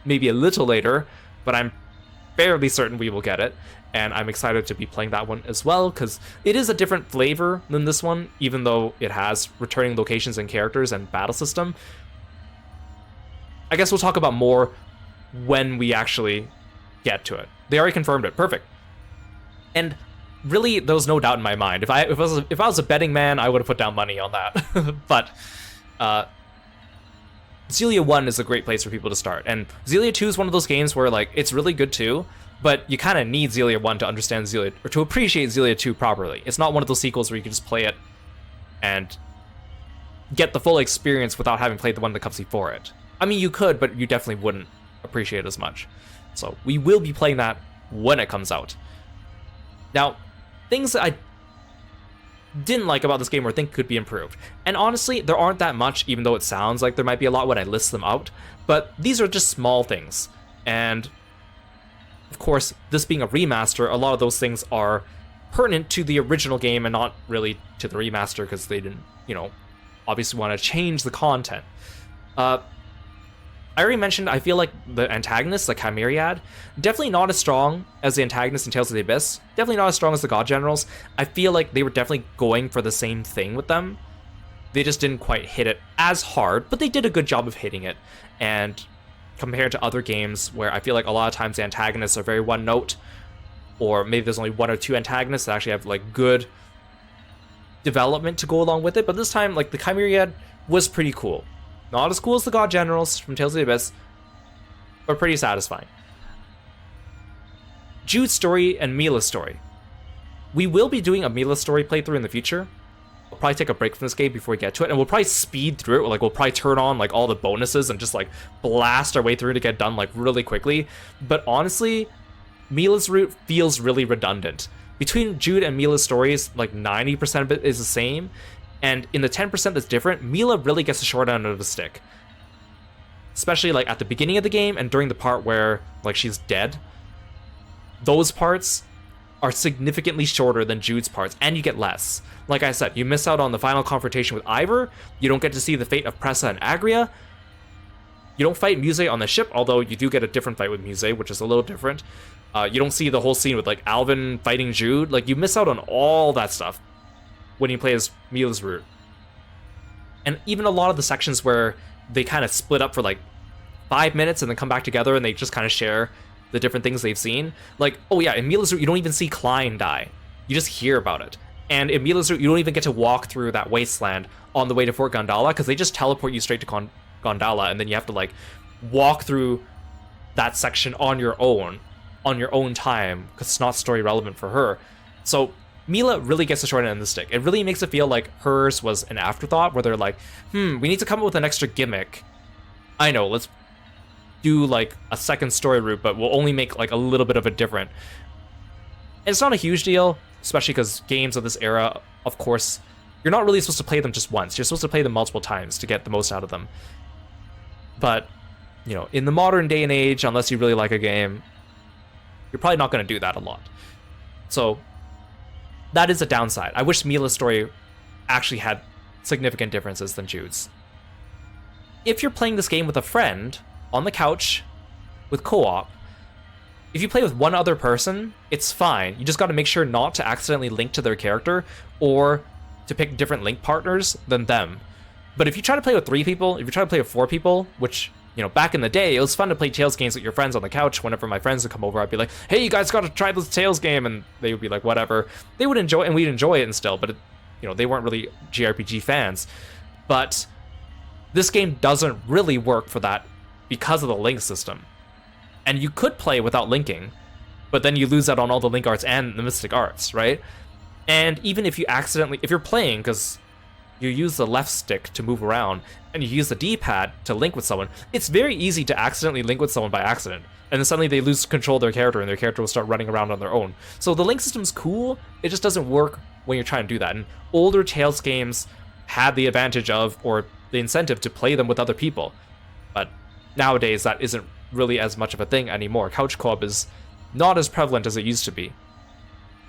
maybe a little later, but I'm fairly certain we will get it, and I'm excited to be playing that one as well, because it is a different flavor than this one, even though it has returning locations and characters and battle system. I guess we'll talk about more when we actually get to it. They already confirmed it. Perfect. And really, there was no doubt in my mind. If I was a betting man, I would have put down money on that. But Xillia 1 is a great place for people to start. And Xillia 2 is one of those games where, like, it's really good too, but you kind of need Xillia 1 to understand Xillia, or to appreciate Xillia 2 properly. It's not one of those sequels where you can just play it and get the full experience without having played the one that comes before it. I mean, you could, but you definitely wouldn't appreciate it as much. So we will be playing that when it comes out. Now, things that I didn't like about this game or think could be improved. And honestly, there aren't that much, even though it sounds like there might be a lot when I list them out. But these are just small things. And of course, this being a remaster, a lot of those things are pertinent to the original game and not really to the remaster, because they didn't, you know, obviously want to change the content. I already mentioned, I feel like the antagonists, like Chimeriad, definitely not as strong as the antagonists in Tales of the Abyss. Definitely not as strong as the God Generals. I feel like they were definitely going for the same thing with them. They just didn't quite hit it as hard, but they did a good job of hitting it. And compared to other games where I feel like a lot of times the antagonists are very one note, or maybe there's only one or two antagonists that actually have, like, good development to go along with it. But this time, like, the Chimeriad was pretty cool. Not as cool as the God Generals from Tales of the Abyss, but pretty satisfying. Jude's story and Milla's story. We will be doing a Milla story playthrough in the future. We'll probably take a break from this game before we get to it, and we'll probably speed through it. Like, we'll probably turn on, like, all the bonuses and just, like, blast our way through to get done, like, really quickly. But honestly, Milla's route feels really redundant. Between Jude and Milla's stories, like, 90% of it is the same. And in the 10% that's different, Milla really gets the short end of the stick. Especially, like, at the beginning of the game and during the part where, like, she's dead. Those parts are significantly shorter than Jude's parts, and you get less. Like I said, you miss out on the final confrontation with Ivor, you don't get to see the fate of Pressa and Agria, you don't fight Muse on the ship, although you do get a different fight with Muse, which is a little different. You don't see the whole scene with, like, Alvin fighting Jude. Like, you miss out on all that stuff when you play as Milla's route. And even a lot of the sections where they kind of split up for, like, 5 minutes and then come back together and they just kind of share the different things they've seen. Like, oh yeah, in Milla's route, you don't even see Klein die. You just hear about it. And in Milla's route, you don't even get to walk through that wasteland on the way to Fort Gondala, because they just teleport you straight to Gondala, and then you have to, like, walk through that section on your own time, because it's not story relevant for her. So Milla really gets the short end of the stick. It really makes it feel like hers was an afterthought, where they're like, we need to come up with an extra gimmick. I know, let's do, like, a second story route, but we'll only make, like, a little bit of a different. And it's not a huge deal, especially because games of this era, of course, you're not really supposed to play them just once. You're supposed to play them multiple times to get the most out of them. But, you know, in the modern day and age, unless you really like a game, you're probably not going to do that a lot. So that is a downside. I wish Milla's story actually had significant differences than Jude's. If you're playing this game with a friend, on the couch, with co-op, if you play with one other person, it's fine. You just got to make sure not to accidentally link to their character, or to pick different link partners than them. But if you try to play with 3 people, if you try to play with 4 people, which You know, back in the day, it was fun to play Tales games with your friends on the couch. Whenever my friends would come over, I'd be like, hey, you guys gotta try this Tales game, and they would be like, whatever. They would enjoy, and we'd enjoy it and still, but you know, they weren't really JRPG fans. But this game doesn't really work for that because of the link system. And you could play without linking, but then you lose out on all the link arts and the mystic arts, right? And even if you accidentally, if you're playing, because you use the left stick to move around, and you use the D-pad to link with someone, it's very easy to accidentally link with someone by accident. And then suddenly they lose control of their character, and their character will start running around on their own. So the link system's cool, it just doesn't work when you're trying to do that. And older Tales games had the advantage of, or the incentive to play them with other people. But nowadays, that isn't really as much of a thing anymore. Couch co-op is not as prevalent as it used to be.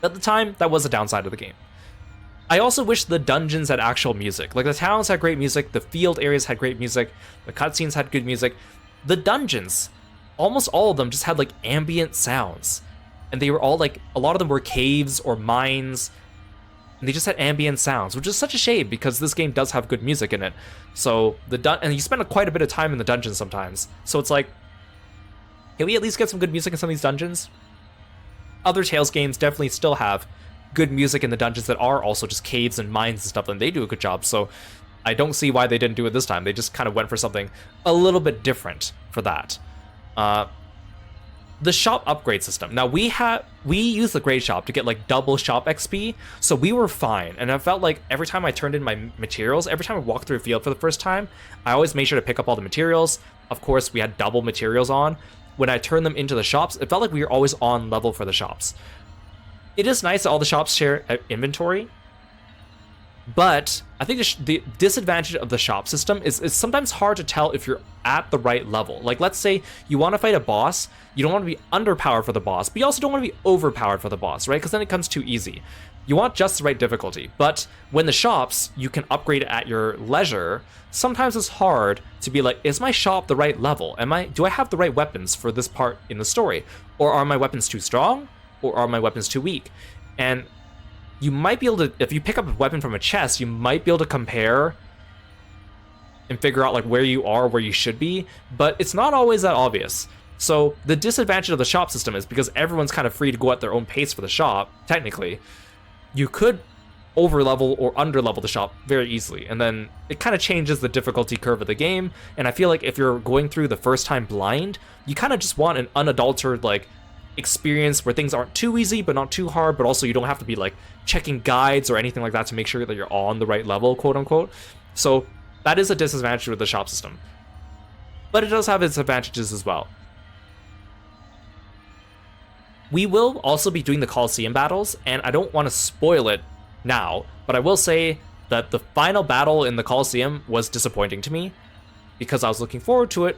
At the time, that was a downside of the game. I also wish the dungeons had actual music. Like, the towns had great music, the field areas had great music, the cutscenes had good music. The dungeons, almost all of them just had like ambient sounds. And they were all like, a lot of them were caves or mines, and they just had ambient sounds, which is such a shame because this game does have good music in it. So, and you spend quite a bit of time in the dungeons sometimes. So it's like, can we at least get some good music in some of these dungeons? Other Tales games definitely still have good music in the dungeons that are also just caves and mines and stuff, and they do a good job. So I don't see why they didn't do it this time. They just kind of went for something a little bit different for that. The shop upgrade system. Now we use the grade shop to get like double shop XP, so we were fine. And I felt like every time I turned in my materials, every time I walked through a field for the first time, I always made sure to pick up all the materials. Of course, we had double materials on. When I turned them into the shops, it felt like we were always on level for the shops. It is nice that all the shops share inventory, but I think the disadvantage of the shop system is it's sometimes hard to tell if you're at the right level. Like, let's say you want to fight a boss, you don't want to be underpowered for the boss, but you also don't want to be overpowered for the boss, right? Because then it comes too easy. You want just the right difficulty, but when the shops, you can upgrade at your leisure, sometimes it's hard to be like, is my shop the right level? Do I have the right weapons for this part in the story? Or are my weapons too strong? Or are my weapons too weak? And you might be able to, if you pick up a weapon from a chest, you might be able to compare and figure out like where you are, where you should be, but it's not always that obvious. So the disadvantage of the shop system is because everyone's kind of free to go at their own pace for the shop, technically, you could over-level or under-level the shop very easily, and then it kind of changes the difficulty curve of the game, and I feel like if you're going through the first time blind, you kind of just want an unadulterated, like, experience where things aren't too easy but not too hard, but also you don't have to be like checking guides or anything like that to make sure that you're on the right level, quote unquote. So that is a disadvantage with the shop system, but it does have its advantages as well. We will also be doing the Coliseum battles, and I don't want to spoil it now, but I will say that the final battle in the Coliseum was disappointing to me because I was looking forward to it,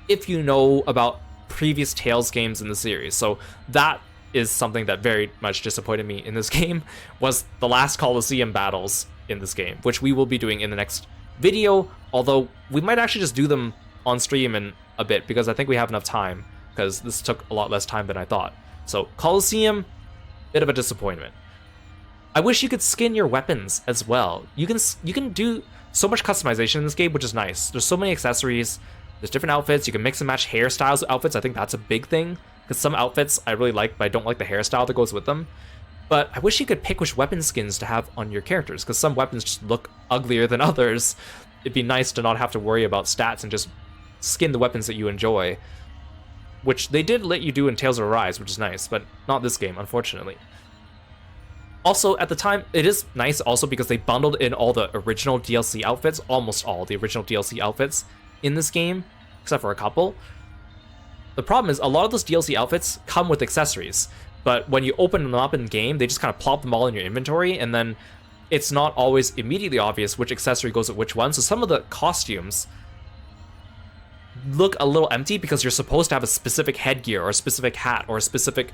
if you know about previous Tales games in the series. So that is something that very much disappointed me in this game, was the last Coliseum battles in this game, which we will be doing in the next video, although we might actually just do them on stream in a bit because I think we have enough time, because this took a lot less time than I thought. So Coliseum, bit of a disappointment. I wish you could skin your weapons as well. You can do so much customization in this game, which is nice. There's so many accessories, there's different outfits, you can mix and match hairstyles with outfits. I think that's a big thing, because some outfits I really like, but I don't like the hairstyle that goes with them. But I wish you could pick which weapon skins to have on your characters, because some weapons just look uglier than others. It'd be nice to not have to worry about stats and just skin the weapons that you enjoy, which they did let you do in Tales of Arise, which is nice, but not this game, unfortunately. Also, at the time, it is nice also because they bundled in all the original DLC outfits, almost all the original DLC outfits in this game, except for a couple. The problem is a lot of those DLC outfits come with accessories, but when you open them up in game, they just kind of plop them all in your inventory, and then it's not always immediately obvious which accessory goes with which one. So some of the costumes look a little empty because you're supposed to have a specific headgear or a specific hat or a specific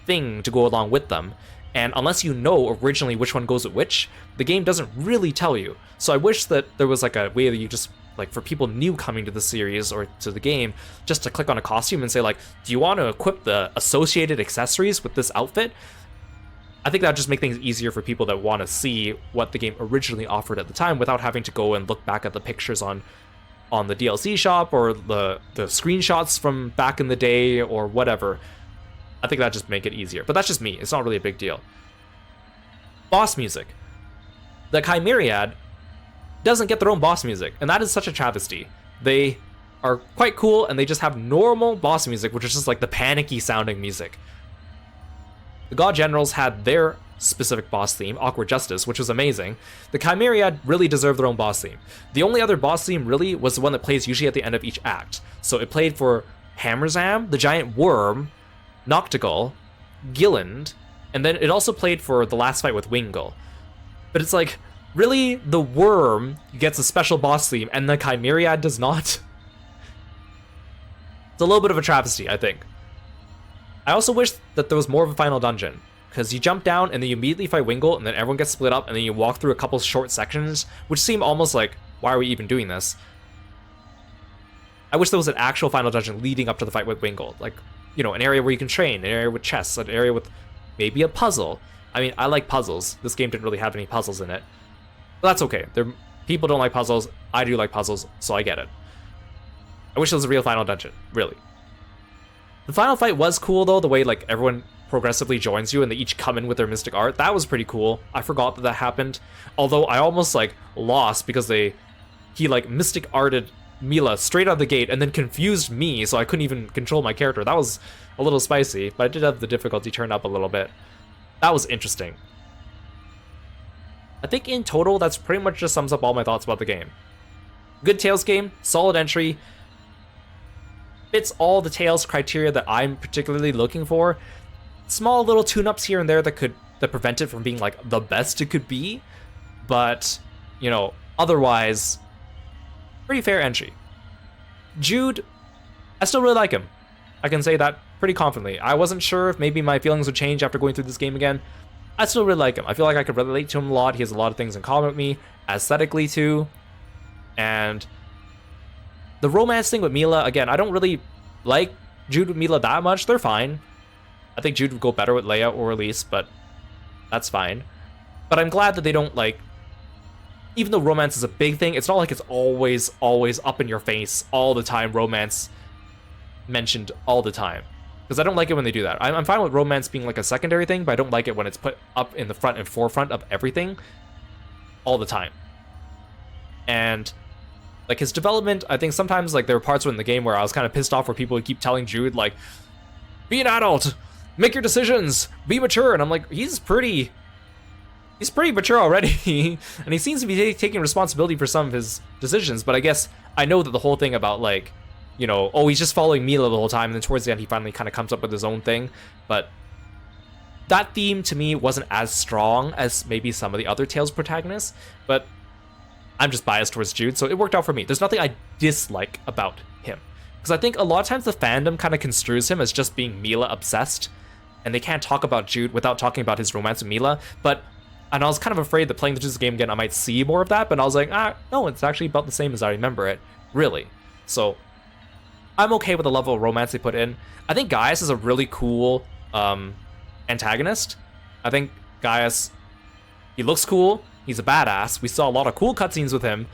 thing to go along with them. And unless you know originally which one goes with which, the game doesn't really tell you. So I wish that there was like a way that you just, like, for people new coming to the series or to the game, just to click on a costume and say like, do you want to equip the associated accessories with this outfit? I think that would just make things easier for people that want to see what the game originally offered at the time without having to go and look back at the pictures on on the DLC shop or the screenshots from back in the day or whatever. I think that just make it easier. But that's just me. It's not really a big deal. Boss music. The Chimeriad doesn't get their own boss music, and that is such a travesty. They are quite cool, and they just have normal boss music, which is just like the panicky sounding music. The God Generals had their specific boss theme, Awkward Justice, which was amazing. The Chimeriad really deserved their own boss theme. The only other boss theme really was the one that plays usually at the end of each act. So it played for Hammerzam, the giant worm, Noctigal, Gilland, and then it also played for the last fight with Wingull. But it's like, really, the worm gets a special boss theme and the Chimeriad does not? It's a little bit of a travesty, I think. I also wish that there was more of a final dungeon, because you jump down and then you immediately fight Wingull and then everyone gets split up and then you walk through a couple short sections, which seem almost like, why are we even doing this? I wish there was an actual final dungeon leading up to the fight with Wingull, like, you know, an area where you can train, an area with chests, an area with maybe a puzzle. I mean, I like puzzles. This game didn't really have any puzzles in it. But that's okay. People don't like puzzles. I do like puzzles, so I get it. I wish there was a real final dungeon, really. The final fight was cool, though, the way, like, everyone progressively joins you and they each come in with their mystic art. That was pretty cool. I forgot that happened. Although I almost, like, lost because he like, mystic arted Milla straight out of the gate and then confused me, so I couldn't even control my character. That was a little spicy, but I did have the difficulty turned up a little bit. That was interesting. I think in total, that's pretty much just sums up all my thoughts about the game. Good Tales game, solid entry, fits all the Tales criteria that I'm particularly looking for. Small little tune-ups here and there that prevent it from being like the best it could be, but you know, otherwise, pretty fair entry. Jude, I still really like him. I can say that pretty confidently. I wasn't sure if maybe my feelings would change after going through this game again. I still really like him. I feel like I could relate to him a lot. He has a lot of things in common with me, aesthetically too. And the romance thing with Milla, again, I don't really like Jude with Milla that much. They're fine. I think Jude would go better with Leia or Elise, but that's fine. But I'm glad that they don't, like, even though romance is a big thing, it's not like it's always up in your face all the time, romance mentioned all the time. Because I don't like it when they do that. I'm fine with romance being like a secondary thing, but I don't like it when it's put up in the front and forefront of everything all the time. And like his development, I think sometimes like there were parts in the game where I was kind of pissed off where people would keep telling Jude like, be an adult, make your decisions, be mature. And I'm like, he's pretty mature already. And he seems to be taking responsibility for some of his decisions. But I guess I know that the whole thing about like, you know, oh, he's just following Milla the whole time, and then towards the end he finally kind of comes up with his own thing. But that theme to me wasn't as strong as maybe some of the other Tales protagonists, but I'm just biased towards Jude, so it worked out for me. There's nothing I dislike about him, because I think a lot of times the fandom kind of construes him as just being Milla obsessed, and they can't talk about Jude without talking about his romance with Milla. And I was kind of afraid that playing this game again I might see more of that, but I was like, no, it's actually about the same as I remember it, really. So I'm okay with the level of romance they put in. I think Gaius is a really cool antagonist. I think Gaius, he looks cool. He's a badass. We saw a lot of cool cutscenes with him.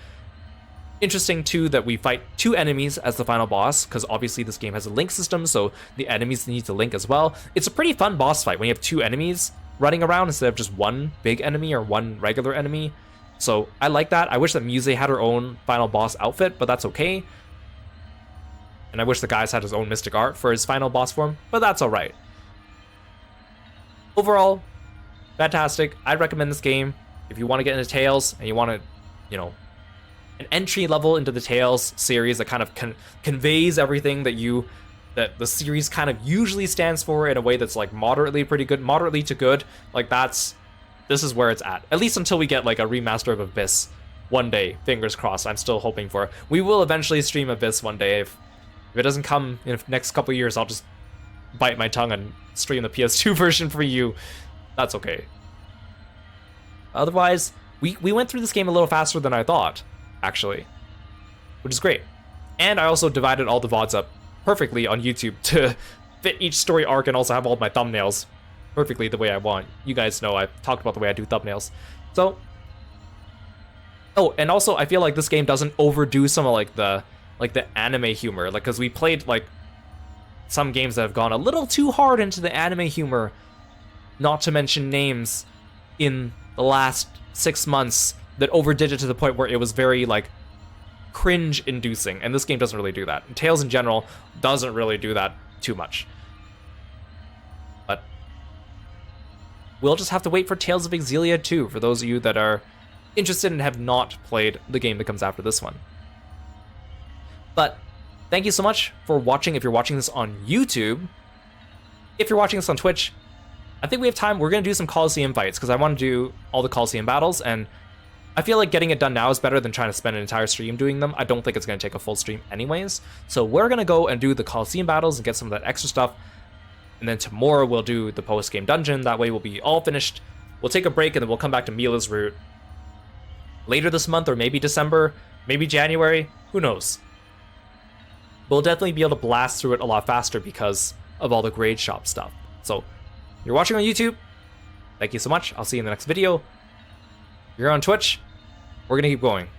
Interesting, too, that we fight 2 enemies as the final boss, because obviously this game has a link system, so the enemies need to link as well. It's a pretty fun boss fight when you have 2 enemies running around instead of just one big enemy or one regular enemy. So I like that. I wish that Muse had her own final boss outfit, but that's okay. And I wish the Gaius had his own mystic art for his final boss form, but that's alright. Overall, fantastic. I'd recommend this game if you want to get into Tales and you want to, you know, an entry level into the Tales series that kind of conveys everything that the series kind of usually stands for in a way that's like moderately pretty good, moderately to good. Like this is where it's at least until we get like a remaster of Abyss one day. Fingers crossed. I'm still hoping for it. We will eventually stream Abyss one day. If it doesn't come in the next couple years, I'll just bite my tongue and stream the PS2 version for you. That's okay. Otherwise, we went through this game a little faster than I thought, actually, which is great. And I also divided all the VODs up perfectly on YouTube to fit each story arc and also have all my thumbnails perfectly the way I want. You guys know I've talked about the way I do thumbnails. So, Oh, and also I feel like this game doesn't overdo some of like the anime humor, like, because we played like some games that have gone a little too hard into the anime humor, not to mention names, in the last 6 months that overdid it to the point where it was very like cringe inducing, and this game doesn't really do that. And Tales in general doesn't really do that too much. But we'll just have to wait for Tales of Xillia 2 for those of you that are interested and have not played the game that comes after this one. But thank you so much for watching if you're watching this on YouTube. If you're watching this on Twitch, I think we have time. We're going to do some Coliseum fights because I want to do all the Coliseum battles, and I feel like getting it done now is better than trying to spend an entire stream doing them. I don't think it's going to take a full stream anyways. So we're going to go and do the Coliseum battles and get some of that extra stuff. And then tomorrow we'll do the post-game dungeon. That way we'll be all finished. We'll take a break and then we'll come back to Milla's route later this month, or maybe December, maybe January, who knows. We'll definitely be able to blast through it a lot faster because of all the grade shop stuff. So if you're watching on YouTube, thank you so much. I'll see you in the next video. If you're on Twitch, we're going to keep going.